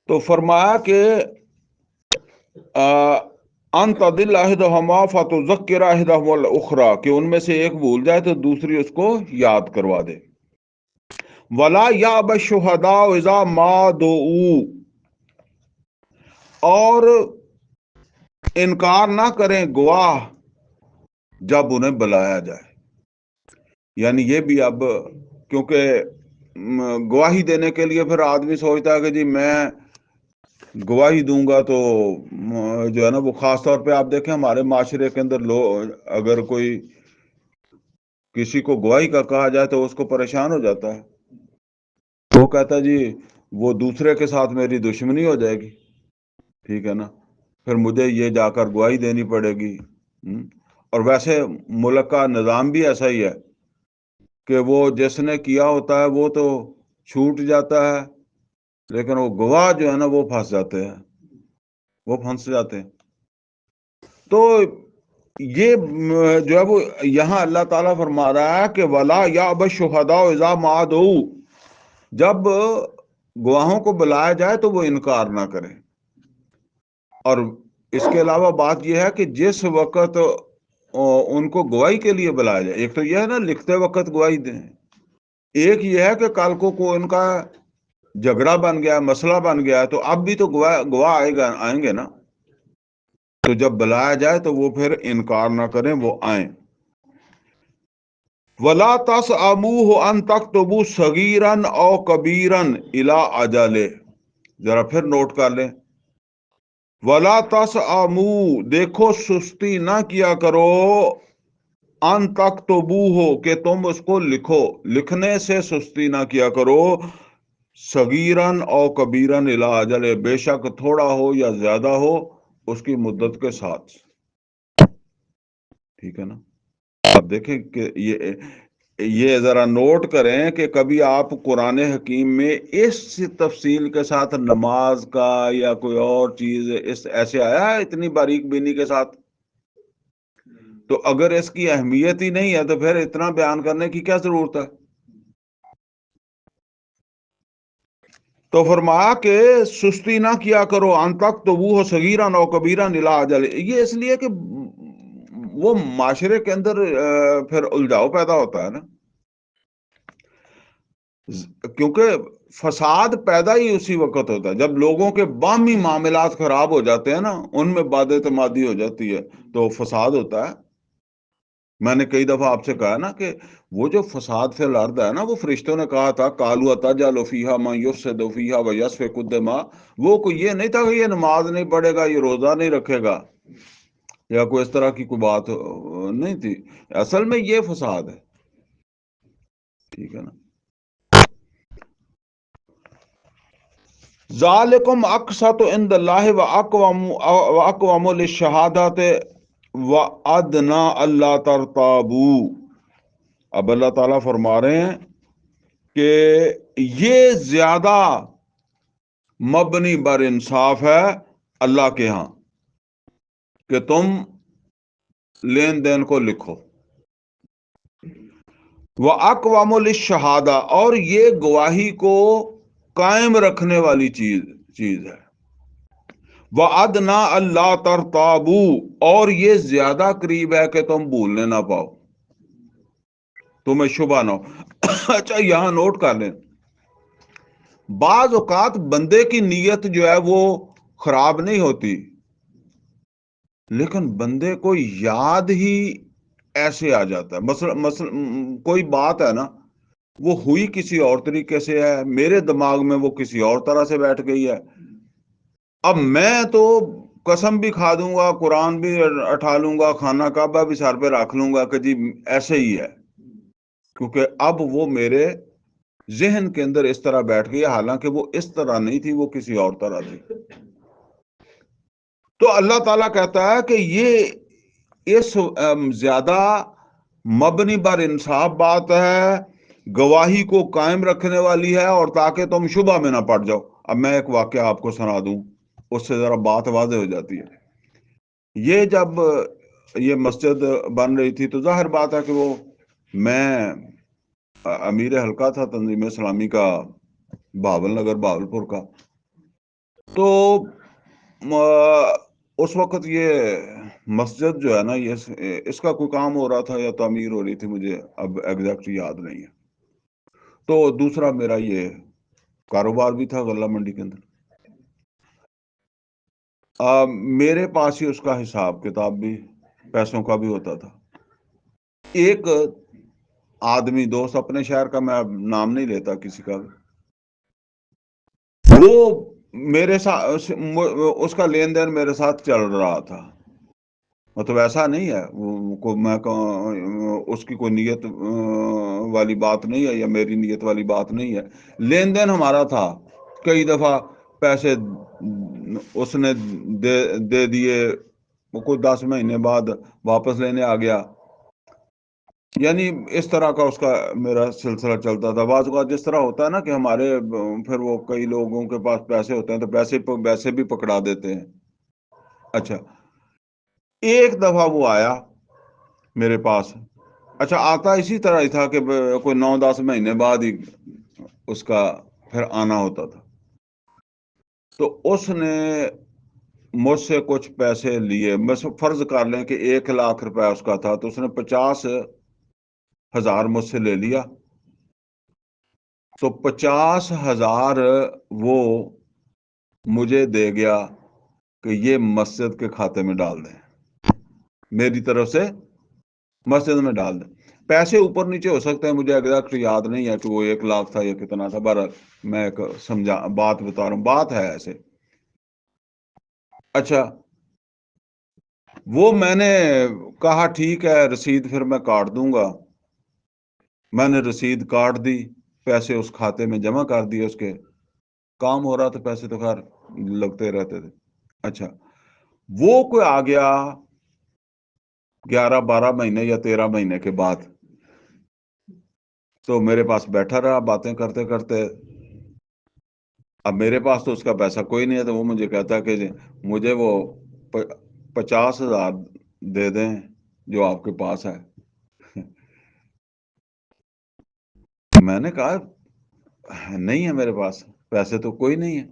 تو فرمایا کہ انت دل احدہما فتذکر احدہما الاخری، کہ ان میں سے ایک بھول جائے تو دوسری اس کو یاد کروا دے۔ ولا یأبی الشہداء اذا ما دعوا، اور انکار نہ کریں گواہ جب انہیں بلایا جائے۔ یعنی یہ بھی اب کیونکہ گواہی دینے کے لیے پھر آدمی سوچتا ہے کہ جی میں گواہی دوں گا تو جو ہے نا وہ، خاص طور پہ آپ دیکھیں ہمارے معاشرے کے اندر اگر کوئی کسی کو گواہی کا کہا جائے تو اس کو پریشان ہو جاتا ہے، وہ کہتا ہے جی وہ دوسرے کے ساتھ میری دشمنی ہو جائے گی، ٹھیک ہے نا، پھر مجھے یہ جا کر گواہی دینی پڑے گی۔ اور ویسے ملک کا نظام بھی ایسا ہی ہے کہ وہ جس نے کیا ہوتا ہے وہ تو چھوٹ جاتا ہے، لیکن وہ گواہ جو ہے نا وہ پھنس جاتے ہیں، تو یہ جو ہے وہ یہاں اللہ تعالیٰ فرما رہا ہے کہ ولا یا بشہداء اذا ما دعوا، جب گواہوں کو بلایا جائے تو وہ انکار نہ کریں. اور اس کے علاوہ بات یہ ہے کہ جس وقت ان کو گواہی کے لیے بلایا جائے، ایک تو یہ ہے نا لکھتے وقت گواہی دیں، ایک یہ ہے کہ کل کو ان کا جھگڑا بن گیا، مسئلہ بن گیا، تو اب بھی تو گواہ آئیں گے نا. تو جب بلایا جائے تو وہ پھر انکار نہ کریں، وہ آئیں. وَلَا تَسْأَمُوهُ أَن تَكْتُبُوا صَغِيرًا أَوْ كَبِيرًا إِلَىٰ أَجَلِهِ. ذرا پھر نوٹ کر لیں. وَلَا تَسْأَمُوا، دیکھو سستی نہ کیا کرو، ان تَكْتُبُوهُ، کہ تم اس کو لکھو، لکھنے سے سستی نہ کیا کرو. صغیرن او کبیرن الی اجل، بے شک تھوڑا ہو یا زیادہ ہو اس کی مدت کے ساتھ. ٹھیک ہے نا. اب دیکھیں کہ یہ ذرا نوٹ کریں کہ کبھی آپ قرآن حکیم میں اس تفصیل کے ساتھ نماز کا یا کوئی اور چیز ایسے آیا ہے اتنی باریک بینی کے ساتھ؟ تو اگر اس کی اہمیت ہی نہیں ہے تو پھر اتنا بیان کرنے کی کیا ضرورت ہے؟ تو فرمایا کہ سستی نہ کیا کرو، ان تک تو وہ صغیرن او کبیرن الی اجل. یہ اس لیے کہ وہ معاشرے کے اندر پھر الجھاؤ پیدا ہوتا ہے نا، کیونکہ فساد پیدا ہی اسی وقت ہوتا ہے جب لوگوں کے باہمی معاملات خراب ہو جاتے ہیں نا، ان میں بد اعتمادی ہو جاتی ہے تو فساد ہوتا ہے. میں نے کئی دفعہ آپ سے کہا نا کہ وہ جو فساد فی الارض ہے نا، وہ فرشتوں نے کہا تھا قالوا اتجعل فیہا من یفسد فیہا ویسفک الدماء. وہ کوئی یہ نہیں تھا کہ یہ نماز نہیں پڑھے گا، یہ روزہ نہیں رکھے گا، یا کوئی اس طرح کی کوئی بات نہیں تھی. اصل میں یہ فساد ہے. ٹھیک ہے نا. ذالکم اقسط عند اللہ واقوم للشہادۃ وادنا اللہ ترتابوا. اب اللہ تعالیٰ فرما رہے ہیں کہ یہ زیادہ مبنی بر انصاف ہے اللہ کے ہاں کہ تم لین دین کو لکھو. وَأَقْوَمُ لِلشَّهَادَةِ، اور یہ گواہی کو قائم رکھنے والی چیز ہے. وَأَدْنَا أَلَّا تَرْتَابُوا، اور یہ زیادہ قریب ہے کہ تم بھولنے نہ پاؤ، تمہیں شبہ نہ ہو. اچھا یہاں نوٹ کر لیں، بعض اوقات بندے کی نیت جو ہے وہ خراب نہیں ہوتی، لیکن بندے کو یاد ہی ایسے آ جاتا ہے. مثلا کوئی بات ہے نا، وہ ہوئی کسی اور طریقے سے ہے، میرے دماغ میں وہ کسی اور طرح سے بیٹھ گئی ہے. اب میں تو قسم بھی کھا دوں گا، قرآن بھی اٹھا لوں گا، خانہ کعبہ بھی سر پہ رکھ لوں گا کہ جی ایسے ہی ہے، کیونکہ اب وہ میرے ذہن کے اندر اس طرح بیٹھ گئی، حالانکہ وہ اس طرح نہیں تھی، وہ کسی اور طرح تھی. تو اللہ تعالیٰ کہتا ہے کہ یہ اس زیادہ مبنی بر انصاف بات ہے، گواہی کو قائم رکھنے والی ہے، اور تاکہ تم شبہ میں نہ پڑ جاؤ. اب میں ایک واقعہ آپ کو سنا دوں، اس سے ذرا بات واضح ہو جاتی ہے. یہ جب یہ مسجد بن رہی تھی تو ظاہر بات ہے کہ وہ میں امیر حلقہ تھا تنظیم اسلامی کا بہاول نگر بہاولپور کا. تو اس وقت یہ مسجد جو ہے نا، یہ اس کا کوئی کام ہو رہا تھا یا تعمیر ہو رہی تھی، مجھے اب ایگزیکٹ یاد نہیں ہے. تو دوسرا میرا یہ کاروبار بھی تھا غلہ منڈی کے اندر. میرے پاس ہی اس کا حساب کتاب بھی پیسوں کا بھی ہوتا تھا. ایک آدمی دوست اپنے شہر کا، میں اب نام نہیں لیتا کسی کا، وہ میرے ساتھ اس کا لین دین میرے ساتھ چل رہا تھا. مطلب ایسا نہیں ہے میں اس کی کوئی نیت والی بات نہیں ہے یا میری نیت والی بات نہیں ہے، لین دین ہمارا تھا. کئی دفعہ پیسے اس نے دے دیے، وہ کوئی 10 مہینے بعد واپس لینے آ گیا. یعنی اس طرح کا اس کا میرا سلسلہ چلتا تھا. بعض اوقات جس طرح ہوتا ہے نا کہ ہمارے پھر وہ کئی لوگوں کے پاس پیسے ہوتے ہیں تو پیسے بھی پکڑا دیتے ہیں. اچھا ایک دفعہ وہ آیا میرے پاس، اچھا آتا اسی طرح ہی تھا کہ کوئی 9-10 مہینے بعد ہی اس کا پھر آنا ہوتا تھا، تو اس نے مجھ سے کچھ پیسے لیے، بس فرض کر لیں کہ 1 لاکھ روپے اس کا تھا، تو اس نے 50,000 مجھ سے لے لیا، تو 50,000 وہ مجھے دے گیا کہ یہ مسجد کے کھاتے میں ڈال دیں، میری طرف سے مسجد میں ڈال دیں۔ پیسے اوپر نیچے ہو سکتے ہیں، مجھے ایگزیکٹ یاد نہیں ہے کہ وہ 1 لاکھ تھا یا کتنا تھا، بہرحال میں ایک سمجھا بات بتا رہا ہوں، بات ہے ایسے۔ اچھا وہ میں نے کہا ٹھیک ہے، رسید پھر میں کاٹ دوں گا، میں نے رسید کاٹ دی، پیسے اس کھاتے میں جمع کر دیے، اس کے کام ہو رہا تھا، پیسے تو خیر لگتے رہتے تھے۔ اچھا وہ کوئی آ گیا 11-12 مہینے یا 13 مہینے کے بعد، تو میرے پاس بیٹھا رہا باتیں کرتے کرتے، اب میرے پاس تو اس کا پیسہ کوئی نہیں ہے، تو وہ مجھے کہتا کہ مجھے وہ 50,000 دے دیں جو آپ کے پاس ہے۔ میں نے کہا نہیں ہے میرے پاس پیسے، تو کوئی نہیں ہے۔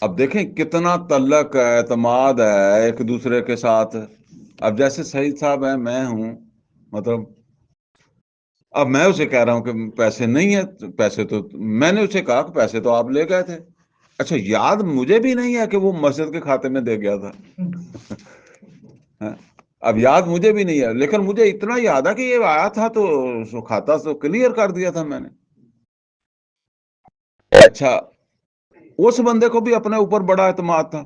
اب دیکھیں کتنا تعلق ہے، اعتماد ہے ایک دوسرے کے ساتھ۔ اب جیسے سعید صاحب ہیں، میں ہوں، مطلب اب میں اسے کہہ رہا ہوں کہ پیسے نہیں ہے، پیسے تو میں نے اسے کہا کہ پیسے تو آپ لے گئے تھے، اچھا یاد مجھے بھی نہیں ہے کہ وہ مسجد کے کھاتے میں دے گیا تھا۔ اب یاد مجھے بھی نہیں ہے، لیکن مجھے اتنا یاد ہے کہ یہ آیا تھا تو کھاتا تو کلیئر کر دیا تھا میں نے۔ اچھا اس بندے کو بھی اپنے اوپر بڑا اعتماد تھا،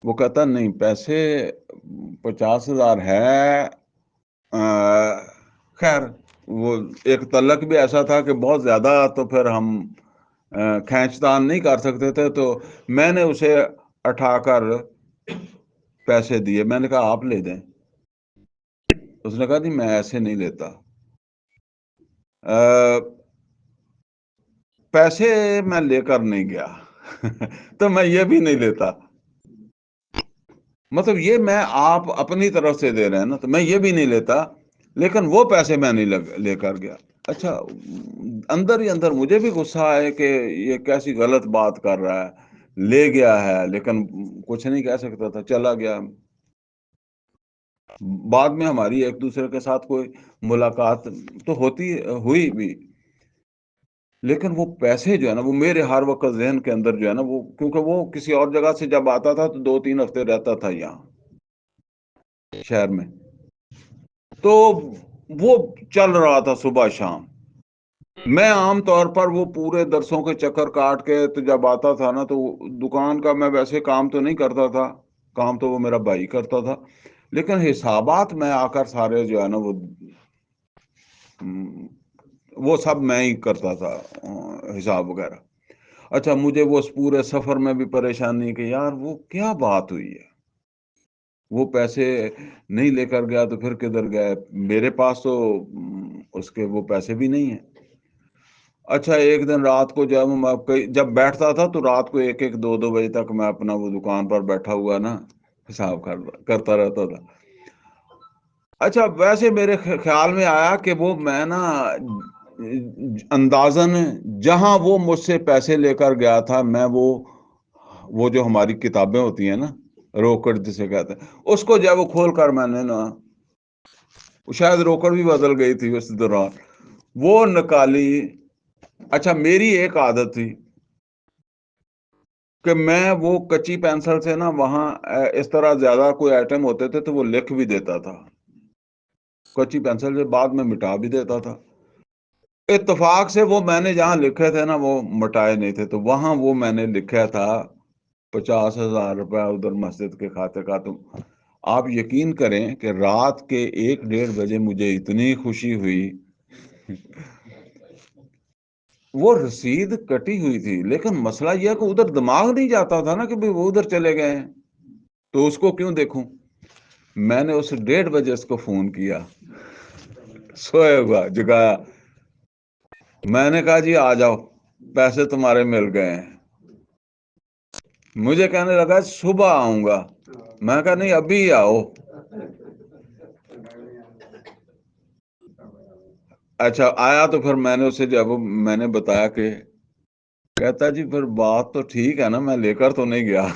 وہ کہتا نہیں پیسے 50,000 ہے، خیر وہ ایک تعلق بھی ایسا تھا کہ بہت زیادہ تو پھر ہم کھینچ تان نہیں کر سکتے تھے، تو میں نے اسے اٹھا کر پیسے دیے، میں نے کہا آپ لے دیں، اس نے کہا نہیں میں ایسے نہیں لیتا۔ پیسے میں لے کر نہیں گیا تو میں یہ بھی نہیں لیتا، مطلب یہ میں آپ اپنی طرف سے دے رہے ہیں نا، تو میں یہ بھی نہیں لیتا، لیکن وہ پیسے میں نہیں لے کر گیا۔ اچھا اندر ہی اندر مجھے بھی غصہ آئے کہ یہ کیسی غلط بات کر رہا ہے، لے گیا ہے لیکن کچھ نہیں کہہ سکتا تھا، چلا گیا۔ بعد میں ہماری ایک دوسرے کے ساتھ کوئی ملاقات تو ہوئی بھی، لیکن وہ پیسے جو ہے نا وہ میرے ہر وقت ذہن کے اندر جو ہے نا، وہ کیونکہ وہ کسی اور جگہ سے جب آتا تھا تو 2-3 ہفتے رہتا تھا یہاں شہر میں، تو وہ چل رہا تھا صبح شام۔ میں عام طور پر وہ پورے درسوں کے چکر کاٹ کے تو جب آتا تھا نا، تو دکان کا میں ویسے کام تو نہیں کرتا تھا، کام تو وہ میرا بھائی کرتا تھا، لیکن حسابات میں آ کر سارے جو ہے نا وہ سب میں ہی کرتا تھا، حساب وغیرہ۔ اچھا مجھے وہ اس پورے سفر میں بھی پریشانی کہ یار وہ کیا بات ہوئی ہے، وہ پیسے نہیں لے کر گیا تو پھر کدھر گئے، میرے پاس تو اس کے وہ پیسے بھی نہیں ہیں۔ اچھا ایک دن رات کو جب بیٹھتا تھا تو رات کو 1-2 بجے تک میں اپنا وہ دکان پر بیٹھا ہوا نا حساب کرتا رہتا تھا۔ اچھا ویسے میرے خیال میں آیا کہ وہ میں نا اندازن جہاں وہ مجھ سے پیسے لے کر گیا تھا، میں وہ جو ہماری کتابیں ہوتی ہیں نا روکڑ جسے کہتے ہیں، اس کو جب وہ کھول کر میں نے نا، شاید روکڑ بھی بدل گئی تھی اس دوران، وہ نکالی۔ اچھا میری ایک عادت تھی کہ میں وہ کچی پینسل سے نا وہاں اس طرح زیادہ کوئی آئٹم ہوتے تھے تو وہ لکھ بھی دیتا تھا، کچی پینسل سے بعد میں مٹا بھی دیتا تھا۔ اتفاق سے وہ میں نے جہاں لکھے تھے نا وہ مٹائے نہیں تھے، تو وہاں وہ میں نے لکھا تھا 50,000 روپے ادھر مسجد کے کھاتے کا۔ تو آپ یقین کریں کہ رات کے 1-1:30 بجے مجھے اتنی خوشی ہوئی، وہ رسید کٹی ہوئی تھی، لیکن مسئلہ یہ کہ ادھر دماغ نہیں جاتا تھا نا کہ وہ ادھر چلے گئے ہیں تو اس کو کیوں دیکھوں۔ میں نے اس 1:30 بجے اس کو فون کیا، سوئے ہوا جگایا، میں نے کہا جی آ جاؤ پیسے تمہارے مل گئے ہیں۔ مجھے کہنے لگا صبح آؤں گا، میں کہا نہیں ابھی آؤ۔ اچھا آیا تو پھر میں نے اسے جب میں نے بتایا کہ کہتا جی پھر بات تو ٹھیک ہے نا، میں لے کر تو نہیں گیا۔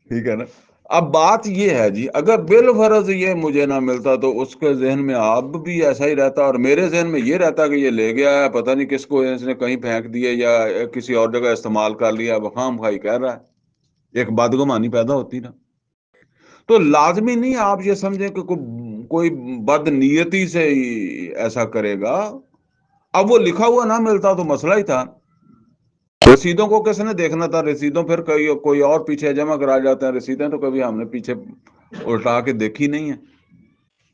ٹھیک ہے نا۔ اب بات یہ ہے جی، اگر بالفرض یہ مجھے نہ ملتا تو اس کے ذہن میں اب بھی ایسا ہی رہتا، اور میرے ذہن میں یہ رہتا کہ یہ لے گیا ہے، پتہ نہیں کس کو اس نے کہیں پھینک دیے یا کسی اور جگہ استعمال کر لیا، بخام خائی کہہ رہا ہے، ایک بدگمانی پیدا ہوتی نا۔ تو لازمی نہیں آپ یہ سمجھیں کہ کوئی بد نیتی سے ایسا کرے گا۔ اب وہ لکھا ہوا نہ ملتا تو مسئلہ ہی تھا، رسیدوں کو کس نے دیکھنا تھا؟ رسیدوں پھر کوئی اور پیچھے جمع کرا جاتے ہیں، رسیدیں تو کبھی ہم نے پیچھے الٹا کے دیکھی نہیں ہے،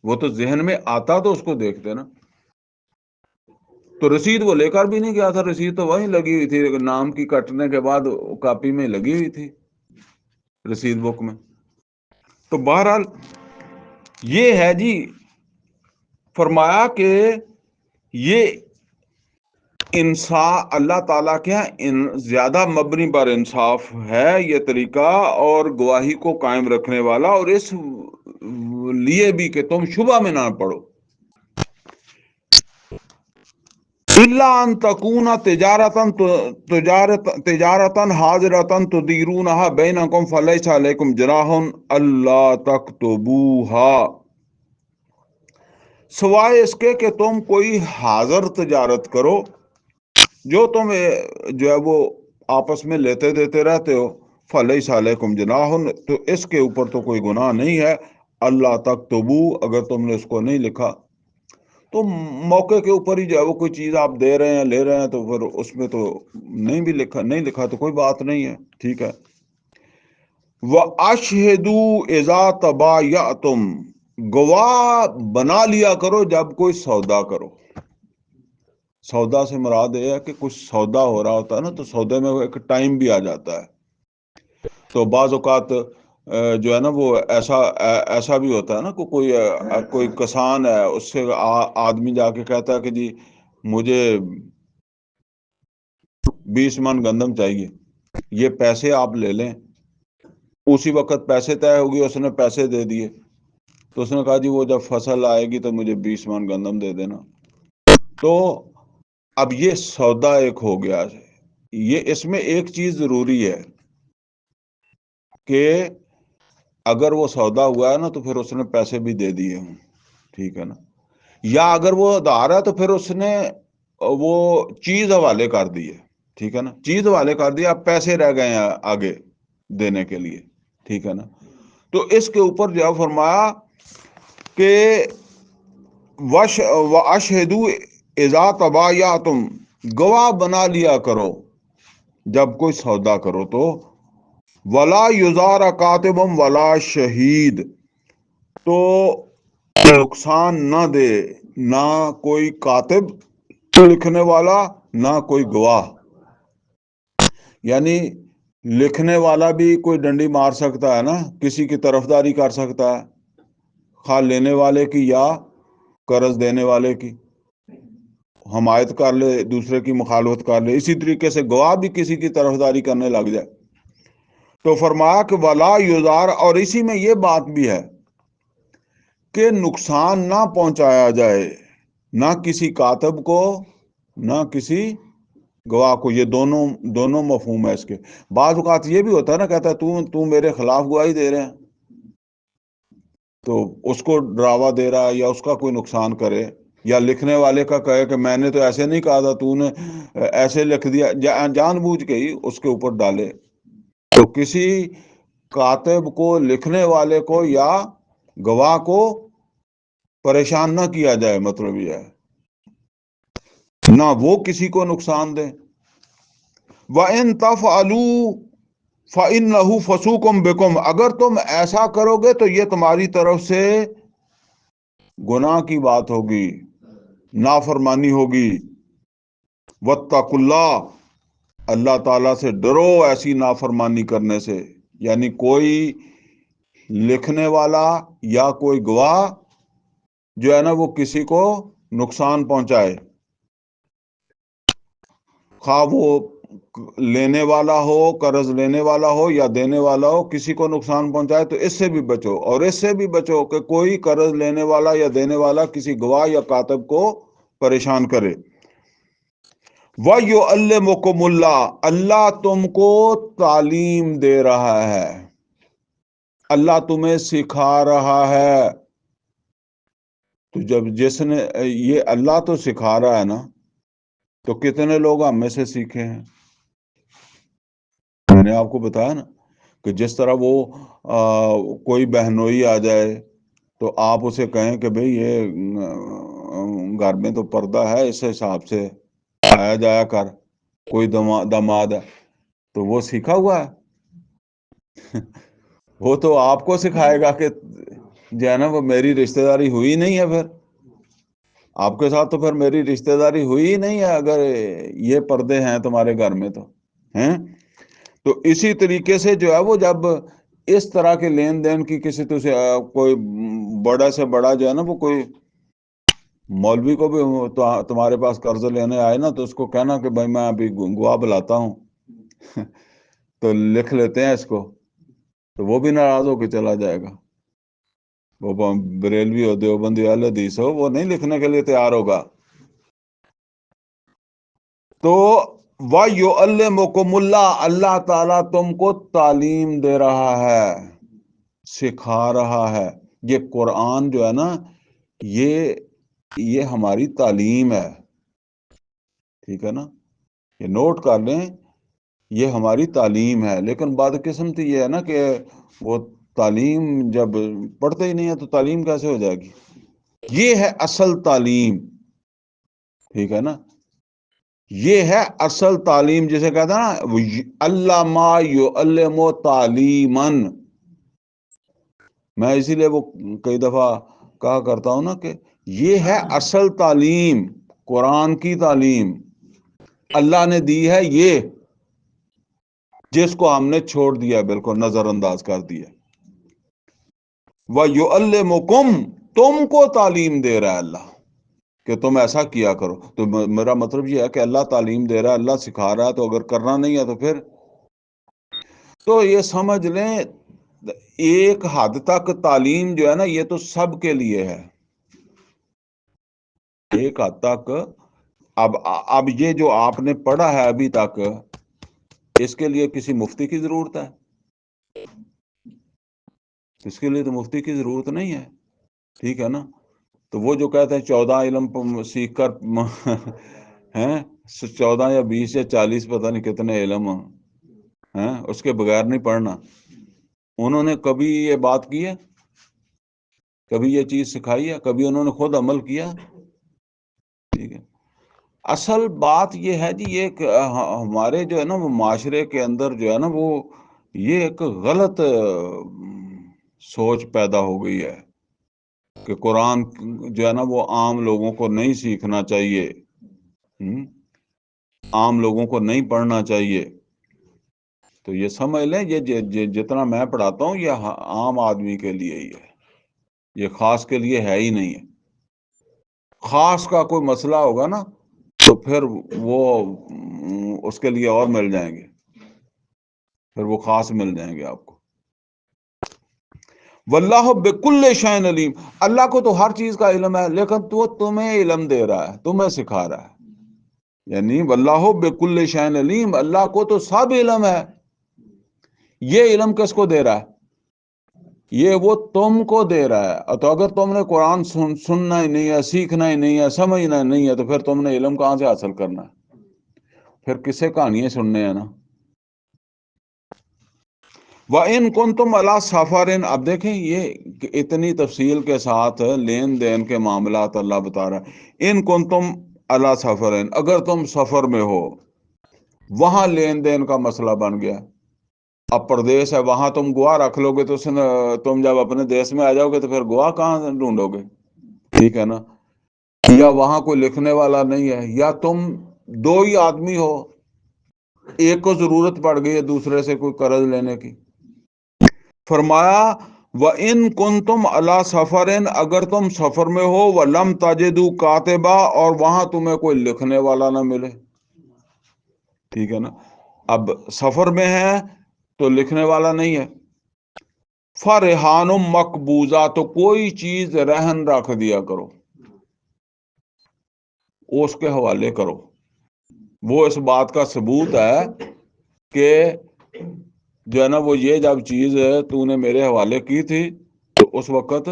وہ تو ذہن میں آتا تو اس کو دیکھتے نا۔ تو رسید وہ لے کر بھی نہیں گیا تھا، رسید تو وہیں لگی ہوئی تھی، نام کی کٹنے کے بعد کاپی میں لگی ہوئی تھی، رسید بک میں۔ تو بہرحال یہ ہے جی، فرمایا کہ یہ انصاف اللہ تعالیٰ کے زیادہ مبنی پر انصاف ہے یہ طریقہ، اور گواہی کو قائم رکھنے والا، اور اس لیے بھی کہ تم شبہ میں نہ پڑو۔ الا ان تکون تجارتن حاضرتن تدیرونها بینکم فلیس علیکم جناح الا تکتبوها، سوائے اس کے کہ تم کوئی حاضر تجارت کرو جو تم جو ہے وہ آپس میں لیتے دیتے رہتے ہو، فلیس علیکم جناح، تو اس کے اوپر تو کوئی گناہ نہیں ہے، اللہ تکتبو، اگر تم نے اس کو نہیں لکھا تو موقع کے اوپر ہی جو ہے وہ کوئی چیز آپ دے رہے ہیں لے رہے ہیں، تو پھر اس میں تو نہیں بھی لکھا تو کوئی بات نہیں ہے، ٹھیک ہے۔ وَأَشْهِدُوا إِذَا تَبَايَعْتُمْ، گواہ بنا لیا کرو جب کوئی سودا کرو۔ سودا سے مراد یہ ہے کہ کچھ سودا ہو رہا ہوتا ہے نا، تو سودے میں ایک ٹائم بھی آ جاتا ہے، تو بعض اوقات جو ہے نا وہ ایسا بھی ہوتا ہے نا، کوئی کسان ہے، اس سے آدمی جا کے کہتا ہے کہ جی مجھے 20 من گندم چاہیے، یہ پیسے آپ لے لیں۔ اسی وقت پیسے طے ہوگی، اس نے پیسے دے دیے، تو اس نے کہا جی وہ جب فصل آئے گی تو مجھے 20 من گندم دے دینا۔ تو اب یہ سودا ایک ہو گیا، یہ اس میں ایک چیز ضروری ہے کہ اگر وہ سودا ہوا ہے نا تو پھر اس نے پیسے بھی دے دیے ہوں، ٹھیک ہے نا، یا اگر وہ ادھار ہے تو پھر اس نے وہ چیز حوالے کر دی ہے، ٹھیک ہے نا، چیز حوالے کر دی، اب پیسے رہ گئے ہیں آگے دینے کے لیے، ٹھیک ہے نا۔ تو اس کے اوپر جو فرمایا کہ وَأَشْهِدُوا إِذَا تَبَايَعْتُمْ، گواہ بنا لیا کرو جب کوئی سودا کرو تو، وَلَا يُضَارَ كَاتِبٌ وَلَا شَهِيدٌ، تو نقصان نہ دے نہ کوئی کاتب لکھنے والا نہ کوئی گواہ، یعنی لکھنے والا بھی کوئی ڈنڈی مار سکتا ہے نا، کسی کی طرفداری کر سکتا ہے، خواہ لینے والے کی یا قرض دینے والے کی حمایت کر لے، دوسرے کی مخالفت کر لے، اسی طریقے سے گواہ بھی کسی کی طرفداری کرنے لگ جائے۔ تو فرمایا کہ ولا یزار، اور اسی میں یہ بات بھی ہے کہ نقصان نہ پہنچایا جائے نہ کسی کاتب کو نہ کسی گواہ کو، یہ دونوں مفہوم ہے اس کے۔ بعض اوقات یہ بھی ہوتا ہے نا، کہتا ہے تو میرے خلاف گواہی دے رہے ہیں، تو اس کو ڈراوا دے رہا ہے یا اس کا کوئی نقصان کرے، یا لکھنے والے کا کہے کہ میں نے تو ایسے نہیں کہا تھا، تو نے ایسے لکھ دیا، جان بوجھ کے ہی اس کے اوپر ڈالے۔ تو کسی کاتب کو، لکھنے والے کو یا گواہ کو پریشان نہ کیا جائے، مطلب یہ ہے نہ وہ کسی کو نقصان دے۔ وَإِن تَفْعَلُوا فَإِنَّهُ فُسُوقٌ بِكُمْ، اگر تم ایسا کرو گے تو یہ تمہاری طرف سے گناہ کی بات ہوگی، نافرمانی ہوگی۔ وَاتَّقُوا اللَّهَ، اللہ تعالیٰ سے ڈرو ایسی نافرمانی کرنے سے، یعنی کوئی لکھنے والا یا کوئی گواہ جو ہے نا وہ کسی کو نقصان پہنچائے، خواہ وہ لینے والا ہو، قرض لینے والا ہو یا دینے والا ہو، کسی کو نقصان پہنچائے تو اس سے بھی بچو، اور اس سے بھی بچو کہ کوئی قرض لینے والا یا دینے والا کسی گواہ یا کاتب کو پریشان کرے۔ وَيُعَلِّمُكُمُ اللَّهُ، اللہ تم کو تعلیم دے رہا ہے، اللہ تمہیں سکھا رہا ہے۔ تو جب جس نے یہ اللہ تو سکھا رہا ہے نا، تو کتنے لوگ ہم میں سے سیکھے ہیں؟ میں نے آپ کو بتایا نا کہ جس طرح وہ کوئی بہنوئی آ جائے تو آپ اسے کہیں کہ بھئی یہ گھر میں تو پردہ ہے، اس حساب سے آیا جایا کر، کوئی داماد ہے، تو وہ سیکھا ہوا ہے؟ وہ تو آپ کو سکھائے گا کہ جو ہے نا وہ میری رشتہ داری ہوئی نہیں ہے، پھر آپ کے ساتھ تو پھر میری رشتہ داری ہوئی نہیں ہے اگر یہ پردے ہیں تمہارے گھر میں تو ہیں۔ تو اسی طریقے سے جو ہے وہ جب اس طرح کے لین دین کی کسی تو سے کوئی بڑا سے بڑا جو ہے نا وہ کوئی مولوی کو بھی تمہارے پاس قرض لینے آئے نا، تو اس کو کہنا کہ بھائی میں ابھی گواہ بلاتا ہوں تو لکھ لیتے ہیں اس کو، تو وہ بھی ناراض ہو کے چلا جائے گا۔ وہ بریلوی ہو، دیوبندی، اہل حدیث ہو، وہ نہیں لکھنے کے لیے تیار ہوگا۔ تو وَيُعَلِّمُكُمُ اللَّهُ، اللہ تعالیٰ تم کو تعلیم دے رہا ہے، سکھا رہا ہے۔ یہ قرآن جو ہے نا یہ ہماری تعلیم ہے، ٹھیک ہے نا، یہ نوٹ کر لیں، یہ ہماری تعلیم ہے۔ لیکن بدقسمتی یہ ہے نا کہ وہ تعلیم جب پڑھتے ہی نہیں ہے تو تعلیم کیسے ہو جائے گی؟ یہ ہے اصل تعلیم، ٹھیک ہے نا، یہ ہے اصل تعلیم، جسے کہتا ہے نا علّمَ یعلم تعلیماً۔ میں اسی لیے وہ کئی دفعہ کہا کرتا ہوں نا کہ یہ ہے اصل تعلیم، قرآن کی تعلیم اللہ نے دی ہے، یہ جس کو ہم نے چھوڑ دیا، بالکل نظر انداز کر دیا۔ وَيُعَلِّمُكُمْ، تم کو تعلیم دے رہا ہے اللہ کہ تم ایسا کیا کرو۔ تو میرا مطلب یہ ہے کہ اللہ تعلیم دے رہا ہے، اللہ سکھا رہا ہے، تو اگر کرنا نہیں ہے تو پھر تو یہ سمجھ لیں ایک حد تک تعلیم جو ہے نا یہ تو سب کے لیے ہے، ایک حد تک۔ اب یہ جو آپ نے پڑھا ہے ابھی تک، اس کے لیے کسی مفتی کی ضرورت ہے؟ اس کے لیے تو مفتی کی ضرورت نہیں ہے، ٹھیک ہے نا۔ تو وہ جو کہتے ہیں 14 علم سیکھ کر ہیں 14 یا 20 یا 40 پتہ نہیں کتنے علم ہیں، اس کے بغیر نہیں پڑھنا، انہوں نے کبھی یہ بات کی ہے؟ کبھی یہ چیز سکھائی ہے؟ کبھی انہوں نے خود عمل کیا؟ ٹھیک ہے۔ اصل بات یہ ہے جی، یہ ہمارے جو ہے نا وہ معاشرے کے اندر جو ہے نا وہ یہ ایک غلط سوچ پیدا ہو گئی ہے کہ قرآن جو ہے نا وہ عام لوگوں کو نہیں سیکھنا چاہیے، عام لوگوں کو نہیں پڑھنا چاہیے۔ تو یہ سمجھ لیں یہ جتنا میں پڑھاتا ہوں یہ عام آدمی کے لیے ہی ہے، یہ خاص کے لیے ہے ہی نہیں ہے۔ خاص کا کوئی مسئلہ ہوگا نا تو پھر وہ اس کے لیے اور مل جائیں گے، پھر وہ خاص مل جائیں گے آپ کو۔ واللہ بکل شیء علیم، اللہ کو تو ہر چیز کا علم ہے، لیکن تو تمہیں علم دے رہا ہے، تمہیں سکھا رہا ہے، یعنی واللہ بکل شیء علیم، اللہ کو تو سب علم ہے۔ یہ علم کس کو دے رہا ہے؟ یہ وہ تم کو دے رہا ہے۔ تو اگر تم نے قرآن سننا ہی نہیں ہے، سیکھنا ہی نہیں ہے، سمجھنا ہی نہیں ہے، تو پھر تم نے علم کہاں سے حاصل کرنا ہے؟ پھر کس سے کہانیاں سننے ہیں نا۔ وَإِن كُنتُمْ عَلَىٰ سَفَرٍ، اب دیکھیں یہ اتنی تفصیل کے ساتھ لین دین کے معاملات اللہ بتا رہا ہے۔ ان کنتم علی سفرین، اگر تم سفر میں ہو، وہاں لین دین کا مسئلہ بن گیا، اب پردیس ہے، وہاں تم گواہ رکھ لو گے تو تم جب اپنے دیس میں آ جاؤ گے تو پھر گواہ کہاں ڈھونڈو گے؟ ٹھیک ہے نا، یا وہاں کوئی لکھنے والا نہیں ہے، یا تم دو ہی آدمی ہو، ایک کو ضرورت پڑ گئی ہے دوسرے سے کوئی قرض لینے کی۔ فرمایا وَإِن كُنتُمْ عَلَىٰ سَفَرٍ، اگر تم سفر میں ہو، وَلَمْ تَجِدُوا كَاتِبًا، اور وہاں تمہیں کوئی لکھنے والا نہ ملے، ٹھیک ہے نا۔ اب سفر میں ہے تو لکھنے والا نہیں ہے. فرحان مقبوضہ، تو کوئی چیز رہن رکھ دیا کرو، اس کے حوالے کرو. وہ اس بات کا ثبوت ہے کہ جو ہے نا وہ یہ جب چیز تو نے میرے حوالے کی تھی تو اس وقت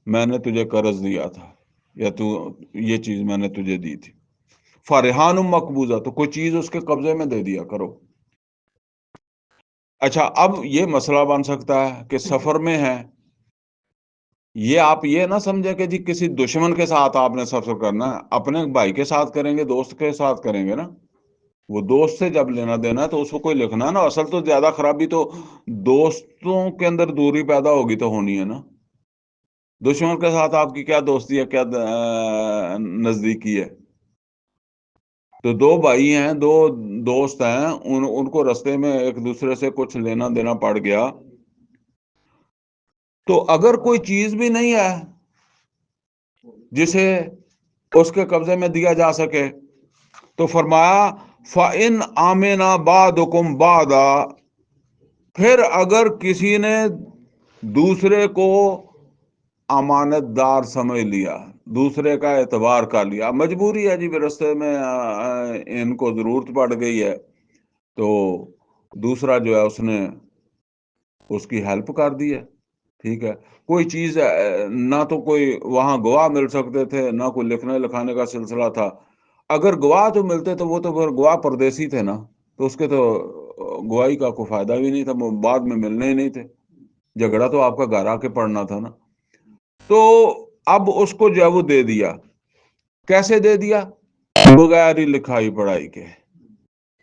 میں نے تجھے قرض دیا تھا، یا تو یہ چیز میں نے تجھے دی تھی. فرحان مقبوضہ، تو کوئی چیز اس کے قبضے میں دے دیا کرو. اچھا، اب یہ مسئلہ بن سکتا ہے کہ سفر میں ہے، یہ آپ یہ نہ سمجھے کہ جی کسی دشمن کے ساتھ آپ نے سفر کرنا ہے. اپنے بھائی کے ساتھ کریں گے، دوست کے ساتھ کریں گے نا. وہ دوست سے جب لینا دینا ہے تو اس کو کوئی لکھنا ہے نا. اصل تو زیادہ خرابی تو دوستوں کے اندر دوری پیدا ہوگی تو ہونی ہے نا. دشمن کے ساتھ آپ کی کیا دوستی ہے، کیا نزدیکی ہے. تو دو بھائی ہیں، دو دوست ہیں، ان کو رستے میں ایک دوسرے سے کچھ لینا دینا پڑ گیا، تو اگر کوئی چیز بھی نہیں ہے جسے اس کے قبضے میں دیا جا سکے، تو فرمایا فَإِنْ آمِنَ بَعْضُكُمْ بَعْضًا، پھر اگر کسی نے دوسرے کو امانت دار سمجھ لیا، دوسرے کا اعتبار کر لیا، مجبوری ہے جی رستے میں ان کو ضرورت پڑ گئی ہے، تو دوسرا جو ہے اس نے اس کی ہیلپ کر دی ہے. ٹھیک ہے، کوئی چیز نہ تو کوئی وہاں گواہ مل سکتے تھے، نہ کوئی لکھنے لکھانے کا سلسلہ تھا. اگر گواہ جو ملتے تو وہ تو پھر گواہ پردیسی تھے نا، تو اس کے تو گواہی کا کوئی فائدہ بھی نہیں تھا، وہ بعد میں ملنے ہی نہیں تھے. جھگڑا تو آپ کا گھر آ کے پڑنا تھا نا. تو اب اس کو جو ہے وہ دے دیا. کیسے دے دیا؟ بغیر ہی لکھائی پڑھائی کے،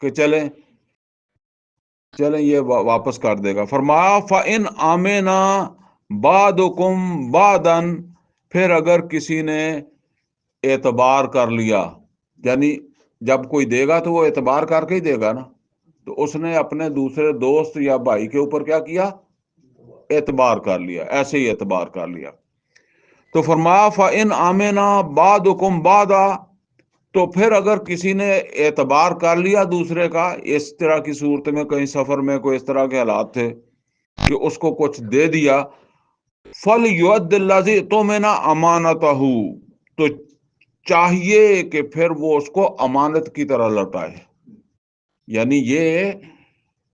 کہ چلیں یہ واپس کر دے گا. فرمایا فَإِنْ آمِنَ بَعْضُكُمْ بَعْضًا، پھر اگر کسی نے اعتبار کر لیا، یعنی جب کوئی دے گا تو وہ اعتبار کر کے ہی دے گا نا. تو اس نے اپنے دوسرے دوست یا بھائی کے اوپر کیا کیا؟ اعتبار کر لیا، ایسے ہی اعتبار کر لیا. تو فرمایا فَإِنْ آمِنَ بَعْضُكُمْ بَعْضًا، تو پھر اگر کسی نے اعتبار کر لیا دوسرے کا، اس طرح کی صورت میں کہیں سفر میں کوئی اس طرح کے حالات تھے کہ اس کو کچھ دے دیا، فَلْيُؤَدِّ الَّذِي اؤْتُمِنَ أَمَانَتَهُ، تو چاہیے کہ پھر وہ اس کو امانت کی طرح لوٹائے. یعنی یہ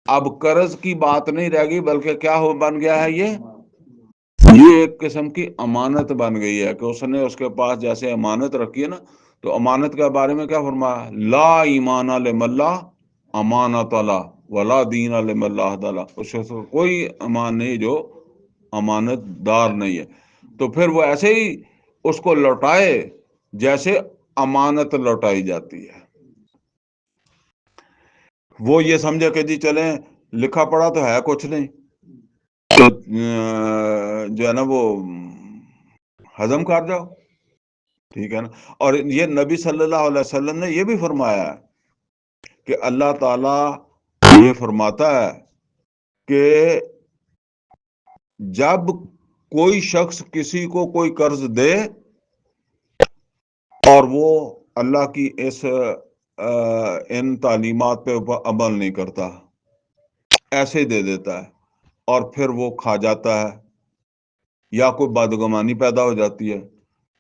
اب قرض کی بات نہیں رہ گئی، بلکہ کیا بن گیا ہے، یہ ایک قسم کی امانت بن گئی ہے کہ اس نے اس کے پاس جیسے امانت رکھی ہے نا. تو امانت کے بارے میں کیا فرمایا؟ لا ایمان لمن لا امانت لا ولا دین لمن لا عہد لا، اس سے کوئی امان نہیں جو امانت دار نہیں ہے. تو پھر وہ ایسے ہی اس کو لوٹائے جیسے امانت لوٹائی جاتی ہے. وہ یہ سمجھے کہ جی چلیں لکھا پڑا تو ہے کچھ نہیں، تو جو ہے نا وہ ہضم کر جاؤ. ٹھیک ہے نا. اور یہ نبی صلی اللہ علیہ وسلم نے یہ بھی فرمایا ہے کہ اللہ تعالی یہ فرماتا ہے کہ جب کوئی شخص کسی کو کوئی قرض دے اور وہ اللہ کی ان تعلیمات پہ عمل نہیں کرتا، ایسے ہی دے دیتا ہے، اور پھر وہ کھا جاتا ہے یا کوئی بدگمانی پیدا ہو جاتی ہے،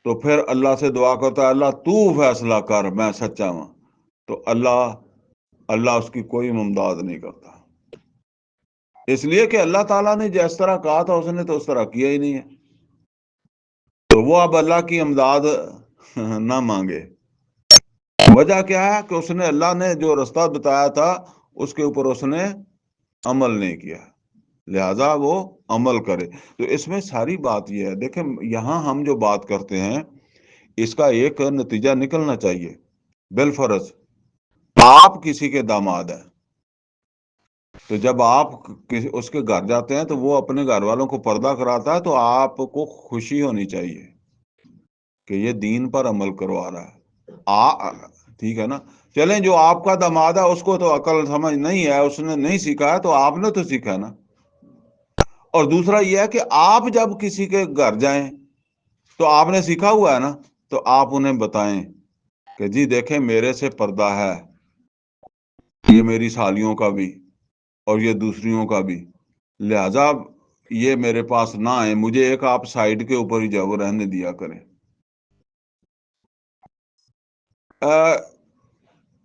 تو پھر اللہ سے دعا کرتا ہے اللہ تو فیصلہ کر، میں سچا ہوں. تو اللہ اس کی کوئی امداد نہیں کرتا، اس لیے کہ اللہ تعالیٰ نے جس طرح کہا تھا اس نے تو اس طرح کیا ہی نہیں ہے. تو وہ اب اللہ کی امداد نہ مانگے. وجہ کیا ہے کہ اس نے اللہ نے جو رستہ بتایا تھا اس کے اوپر اس نے عمل نہیں کیا، لہذا وہ عمل کرے. تو اس میں ساری بات یہ ہے، دیکھیں یہاں ہم جو بات کرتے ہیں اس کا ایک نتیجہ نکلنا چاہیے. بالفرض آپ کسی کے داماد ہیں، تو جب آپ اس کے گھر جاتے ہیں تو وہ اپنے گھر والوں کو پردہ کراتا ہے، تو آپ کو خوشی ہونی چاہیے کہ یہ دین پر عمل کروا رہا ہے. ٹھیک ہے نا. چلیں جو آپ کا داماد ہے اس کو تو عقل سمجھ نہیں ہے، اس نے نہیں سیکھا ہے، تو آپ نے تو سیکھا نا. اور دوسرا یہ ہے کہ آپ جب کسی کے گھر جائیں تو آپ نے سیکھا ہوا ہے نا، تو آپ انہیں بتائیں کہ جی دیکھیں میرے سے پردہ ہے، یہ میری سالیوں کا بھی اور یہ دوسریوں کا بھی، لہذا یہ میرے پاس نہ آئے، مجھے ایک آپ سائڈ کے اوپر ہی جب رہنے دیا کریں۔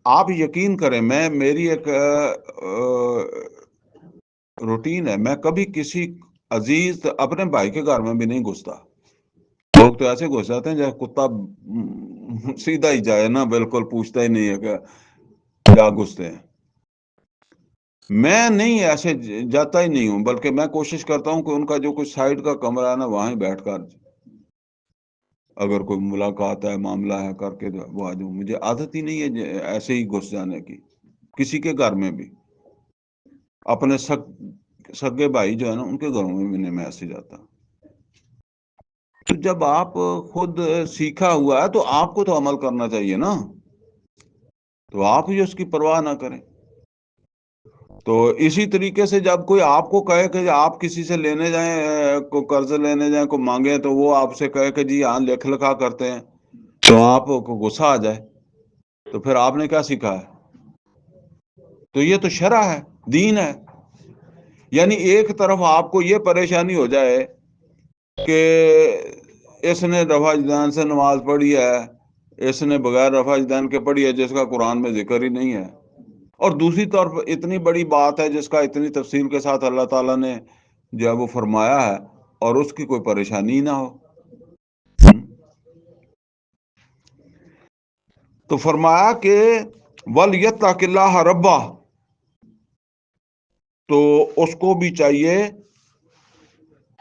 آپ یقین کریں، میری ایک روٹین ہے، میں کبھی کسی عزیز اپنے بھائی کے گھر میں بھی نہیں گھستا۔ لوگ تو ایسے گھس جاتے ہیں جیسے کتا سیدھا ہی جائے نا، بالکل پوچھتا ہی نہیں ہے کہ کیا گھستے ہیں۔ میں نہیں ایسے جاتا ہی نہیں ہوں، بلکہ میں کوشش کرتا ہوں کہ ان کا جو کچھ سائڈ کا کمرہ ہے نا، وہاں ہی بیٹھ کر اگر کوئی ملاقات ہے، معاملہ ہے، کر کے وہ آ جاؤں۔ مجھے عادت ہی نہیں ہے ایسے ہی گھس جانے کی، کسی کے گھر میں بھی۔ اپنے سگے بھائی جو ہے نا، ان کے گھروں میں بھی نہیں میں ایسے جاتا۔ تو جب آپ خود سیکھا ہوا ہے تو آپ کو تو عمل کرنا چاہیے نا، تو آپ ہی اس کی پرواہ نہ کریں۔ تو اسی طریقے سے جب کوئی آپ کو کہے کہ آپ کسی سے لینے جائیں، کو قرض لینے جائیں، کو مانگیں، تو وہ آپ سے کہے کہ جی ہاں لکھ لکھا کرتے ہیں، تو آپ کو غصہ آ جائے، تو پھر آپ نے کیا سیکھا ہے؟ تو یہ تو شرع ہے، دین ہے۔ یعنی ایک طرف آپ کو یہ پریشانی ہو جائے کہ اس نے رفع اجدان سے نماز پڑھی ہے، اس نے بغیر رفع اجدان کے پڑھی ہے جس کا قرآن میں ذکر ہی نہیں ہے، اور دوسری طرف اتنی بڑی بات ہے جس کا اتنی تفصیل کے ساتھ اللہ تعالیٰ نے جو ہے وہ فرمایا ہے، اور اس کی کوئی پریشانی نہ ہو۔ تو فرمایا کہ وَلْيَتَّقِ اللَّهَ رَبَّهُ، تو اس کو بھی چاہیے،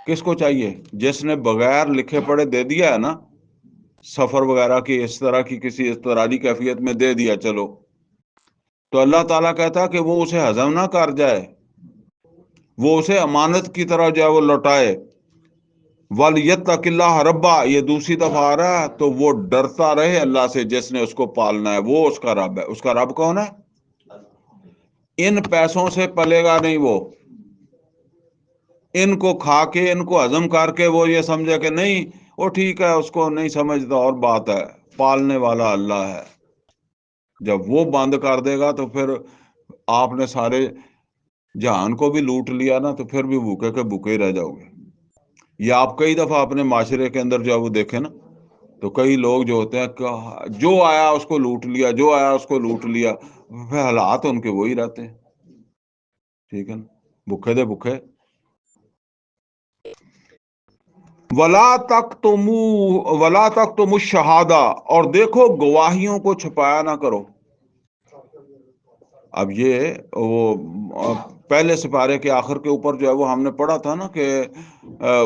کس کو چاہیے؟ جس نے بغیر لکھے پڑھے دے دیا ہے نا، سفر وغیرہ کی اس طرح کی کسی اضطراری کیفیت میں دے دیا چلو، تو اللہ تعالیٰ کہتا ہے کہ وہ اسے ہضم نہ کر جائے، وہ اسے امانت کی طرح جو ہے وہ لوٹائے۔ وَلْيَتَّقِ اللَّهَ رَبَّهُ، یہ دوسری دفعہ آ رہا ہے، تو وہ ڈرتا رہے اللہ سے جس نے اس کو پالنا ہے، وہ اس کا رب ہے۔ اس کا رب کون ہے؟ ان پیسوں سے پلے گا نہیں وہ، ان کو کھا کے، ان کو ہضم کر کے وہ یہ سمجھے کہ نہیں وہ ٹھیک ہے، اس کو نہیں سمجھتا، اور بات ہے، پالنے والا اللہ ہے۔ جب وہ بند کر دے گا تو پھر آپ نے سارے جہان کو بھی لوٹ لیا نا، تو پھر بھی بھوکے کے بھوکے ہی رہ جاؤ گے۔ یا آپ کئی دفعہ اپنے معاشرے کے اندر جو وہ دیکھیں نا، تو کئی لوگ جو ہوتے ہیں جو آیا اس کو لوٹ لیا، جو آیا اس کو لوٹ لیا، پھر حالات ان کے وہی رہتے ہیں، ٹھیک ہے نا، بھوکے دے بھوکے۔ ولا تکتموا الشہادہ، اور دیکھو گواہیوں کو چھپایا نہ کرو۔ اب یہ وہ پہلے سپارے کے آخر کے اوپر جو ہے وہ ہم نے پڑھا تھا نا کہ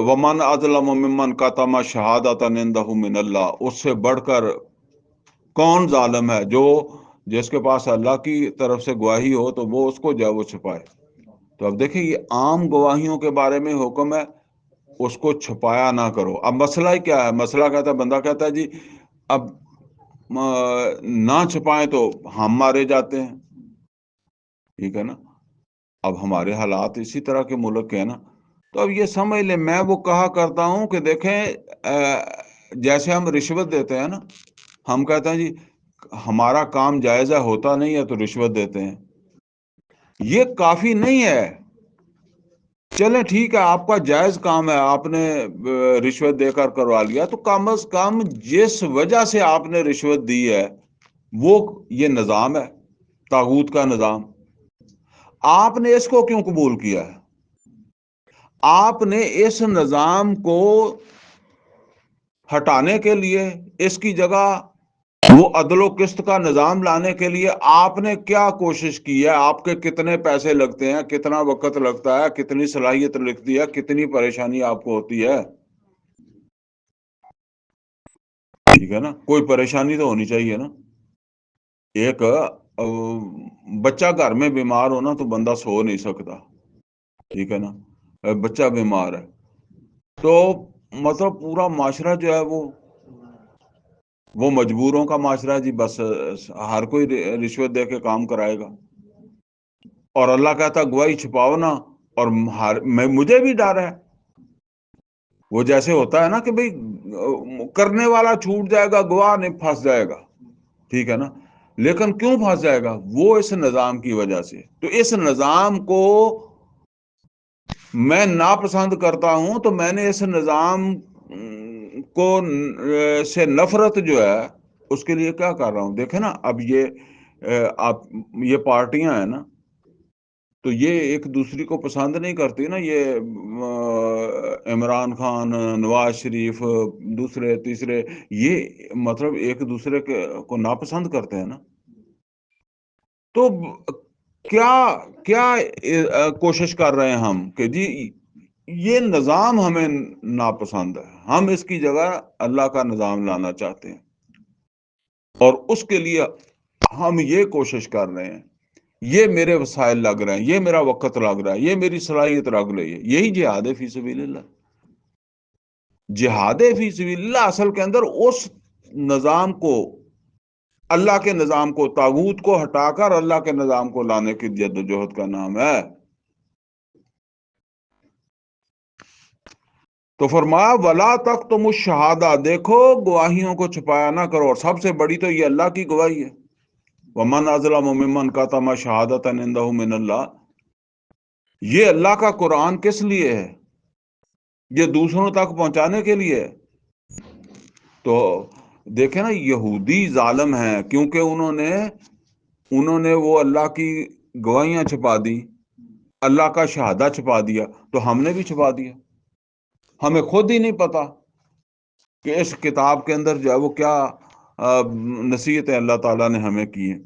ومن اظلم ممن کتم شہادۃ عندہ من اللہ، اس سے بڑھ کر کون ظالم ہے جو جس کے پاس اللہ کی طرف سے گواہی ہو تو وہ اس کو جو ہے وہ چھپائے۔ تو اب دیکھیں یہ عام گواہیوں کے بارے میں حکم ہے، اس کو چھپایا نہ کرو۔ اب مسئلہ ہی کیا ہے؟ مسئلہ کہتا ہے، بندہ کہتا ہے جی اب نہ چھپائیں تو ہم مارے جاتے ہیں، ٹھیک ہے نا، اب ہمارے حالات اسی طرح کے ملک کے ہیں نا، تو اب یہ سمجھ لیں، میں وہ کہا کرتا ہوں کہ دیکھیں جیسے ہم رشوت دیتے ہیں نا، ہم کہتے ہیں جی ہمارا کام جائزہ ہوتا نہیں ہے تو رشوت دیتے ہیں، یہ کافی نہیں ہے۔ چلیں ٹھیک ہے، آپ کا جائز کام ہے، آپ نے رشوت دے کر کروا لیا، تو کم از کم جس وجہ سے آپ نے رشوت دی ہے وہ یہ نظام ہے، طاغوت کا نظام، آپ نے اس کو کیوں قبول کیا ہے؟ آپ نے اس نظام کو ہٹانے کے لیے، اس کی جگہ وہ عدل و قسط کا نظام لانے کے لیے آپ نے کیا کوشش کی ہے؟ آپ کے کتنے پیسے لگتے ہیں، کتنا وقت لگتا ہے، کتنی صلاحیت لگتی ہے، کتنی پریشانی آپ کو ہوتی ہے، ٹھیک ہے نا، کوئی پریشانی تو ہونی چاہیے نا۔ ایک بچہ گھر میں بیمار ہونا تو بندہ سو نہیں سکتا، ٹھیک ہے نا، بچہ بیمار ہے تو مطلب پورا معاشرہ جو ہے وہ مجبوروں کا معاشرہ ہے جی، بس ہر کوئی رشوت دے کے کام کرائے گا، اور اللہ کہتا گواہی چھپاؤ نا، اور مجھے بھی ڈر ہے۔ وہ جیسے ہوتا ہے نا کہ بھئی کرنے والا چھوٹ جائے گا، گواہ نہیں پھنس جائے گا، ٹھیک ہے نا، لیکن کیوں پھنس جائے گا؟ وہ اس نظام کی وجہ سے۔ تو اس نظام کو میں ناپسند کرتا ہوں، تو میں نے اس نظام کو سے نفرت جو ہے اس کے لیے کیا کر رہا ہوں؟ دیکھیں نا، اب آپ یہ پارٹیاں ہیں نا، تو یہ ایک دوسری کو پسند نہیں کرتی نا، یہ عمران خان، نواز شریف، دوسرے تیسرے، یہ مطلب ایک دوسرے کو ناپسند کرتے ہیں نا۔ تو کیا کیا کوشش کر رہے ہیں ہم کہ جی یہ نظام ہمیں ناپسند ہے، ہم اس کی جگہ اللہ کا نظام لانا چاہتے ہیں، اور اس کے لیے ہم یہ کوشش کر رہے ہیں، یہ میرے وسائل لگ رہے ہیں، یہ میرا وقت لگ رہا ہے، یہ میری صلاحیت لگ رہی ہے۔ یہی جہاد ہے فی سبیل اللہ۔ جہاد فی سبیل اللہ اصل کے اندر اس نظام کو، اللہ کے نظام کو، طاغوت کو ہٹا کر اللہ کے نظام کو لانے کی جد و جہد کا نام ہے۔ تو فرمایا ولا تک تم الشہادہ، دیکھو گواہیوں کو چھپایا نہ کرو، اور سب سے بڑی تو یہ اللہ کی گواہی ہے۔ ومن اظلم ممن کتم شہادۃ عنده من اللہ، یہ اللہ کا قرآن کس لیے ہے؟ یہ دوسروں تک پہنچانے کے لیے ہے۔ تو دیکھیں نا، یہودی ظالم ہیں، کیونکہ انہوں نے وہ اللہ کی گواہیاں چھپا دی، اللہ کا شہادہ چھپا دیا، تو ہم نے بھی چھپا دیا۔ ہمیں خود ہی نہیں پتا کہ اس کتاب کے اندر جو ہے وہ کیا نصیحتیں اللہ تعالیٰ نے ہمیں کی ہیں۔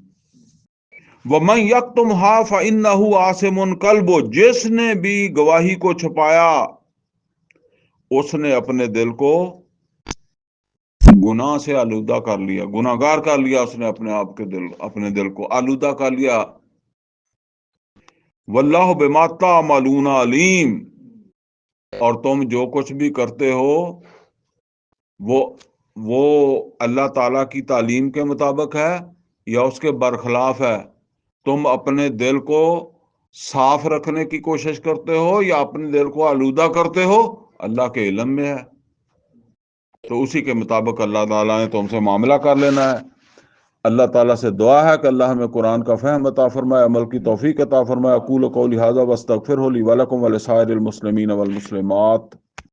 وَمَنْ يَكْتُمْهَا فَإِنَّهُ عَاصِمٌ قَلْبُهُ، جس نے بھی گواہی کو چھپایا اس نے اپنے دل کو گناہ سے آلودہ کر لیا، گناہ گار کر لیا، اس نے اپنے دل کو آلودہ کر لیا۔ وَاللَّهُ بِمَا تَعْمَلُونَ عَلِيمٌ، اور تم جو کچھ بھی کرتے ہو وہ اللہ تعالیٰ کی تعلیم کے مطابق ہے یا اس کے برخلاف ہے؟ تم اپنے دل کو صاف رکھنے کی کوشش کرتے ہو یا اپنے دل کو آلودہ کرتے ہو؟ اللہ کے علم میں ہے، تو اسی کے مطابق اللہ تعالیٰ نے تم سے معاملہ کر لینا ہے۔ اللہ تعالیٰ سے دعا ہے کہ اللہ ہمیں قرآن کا فہم عطا فرمائے، عمل کی توفیق عطا فرمائے۔ اقول قولی ھذا واستغفرہ لی ولکم ولسائر المسلمین والمسلمات۔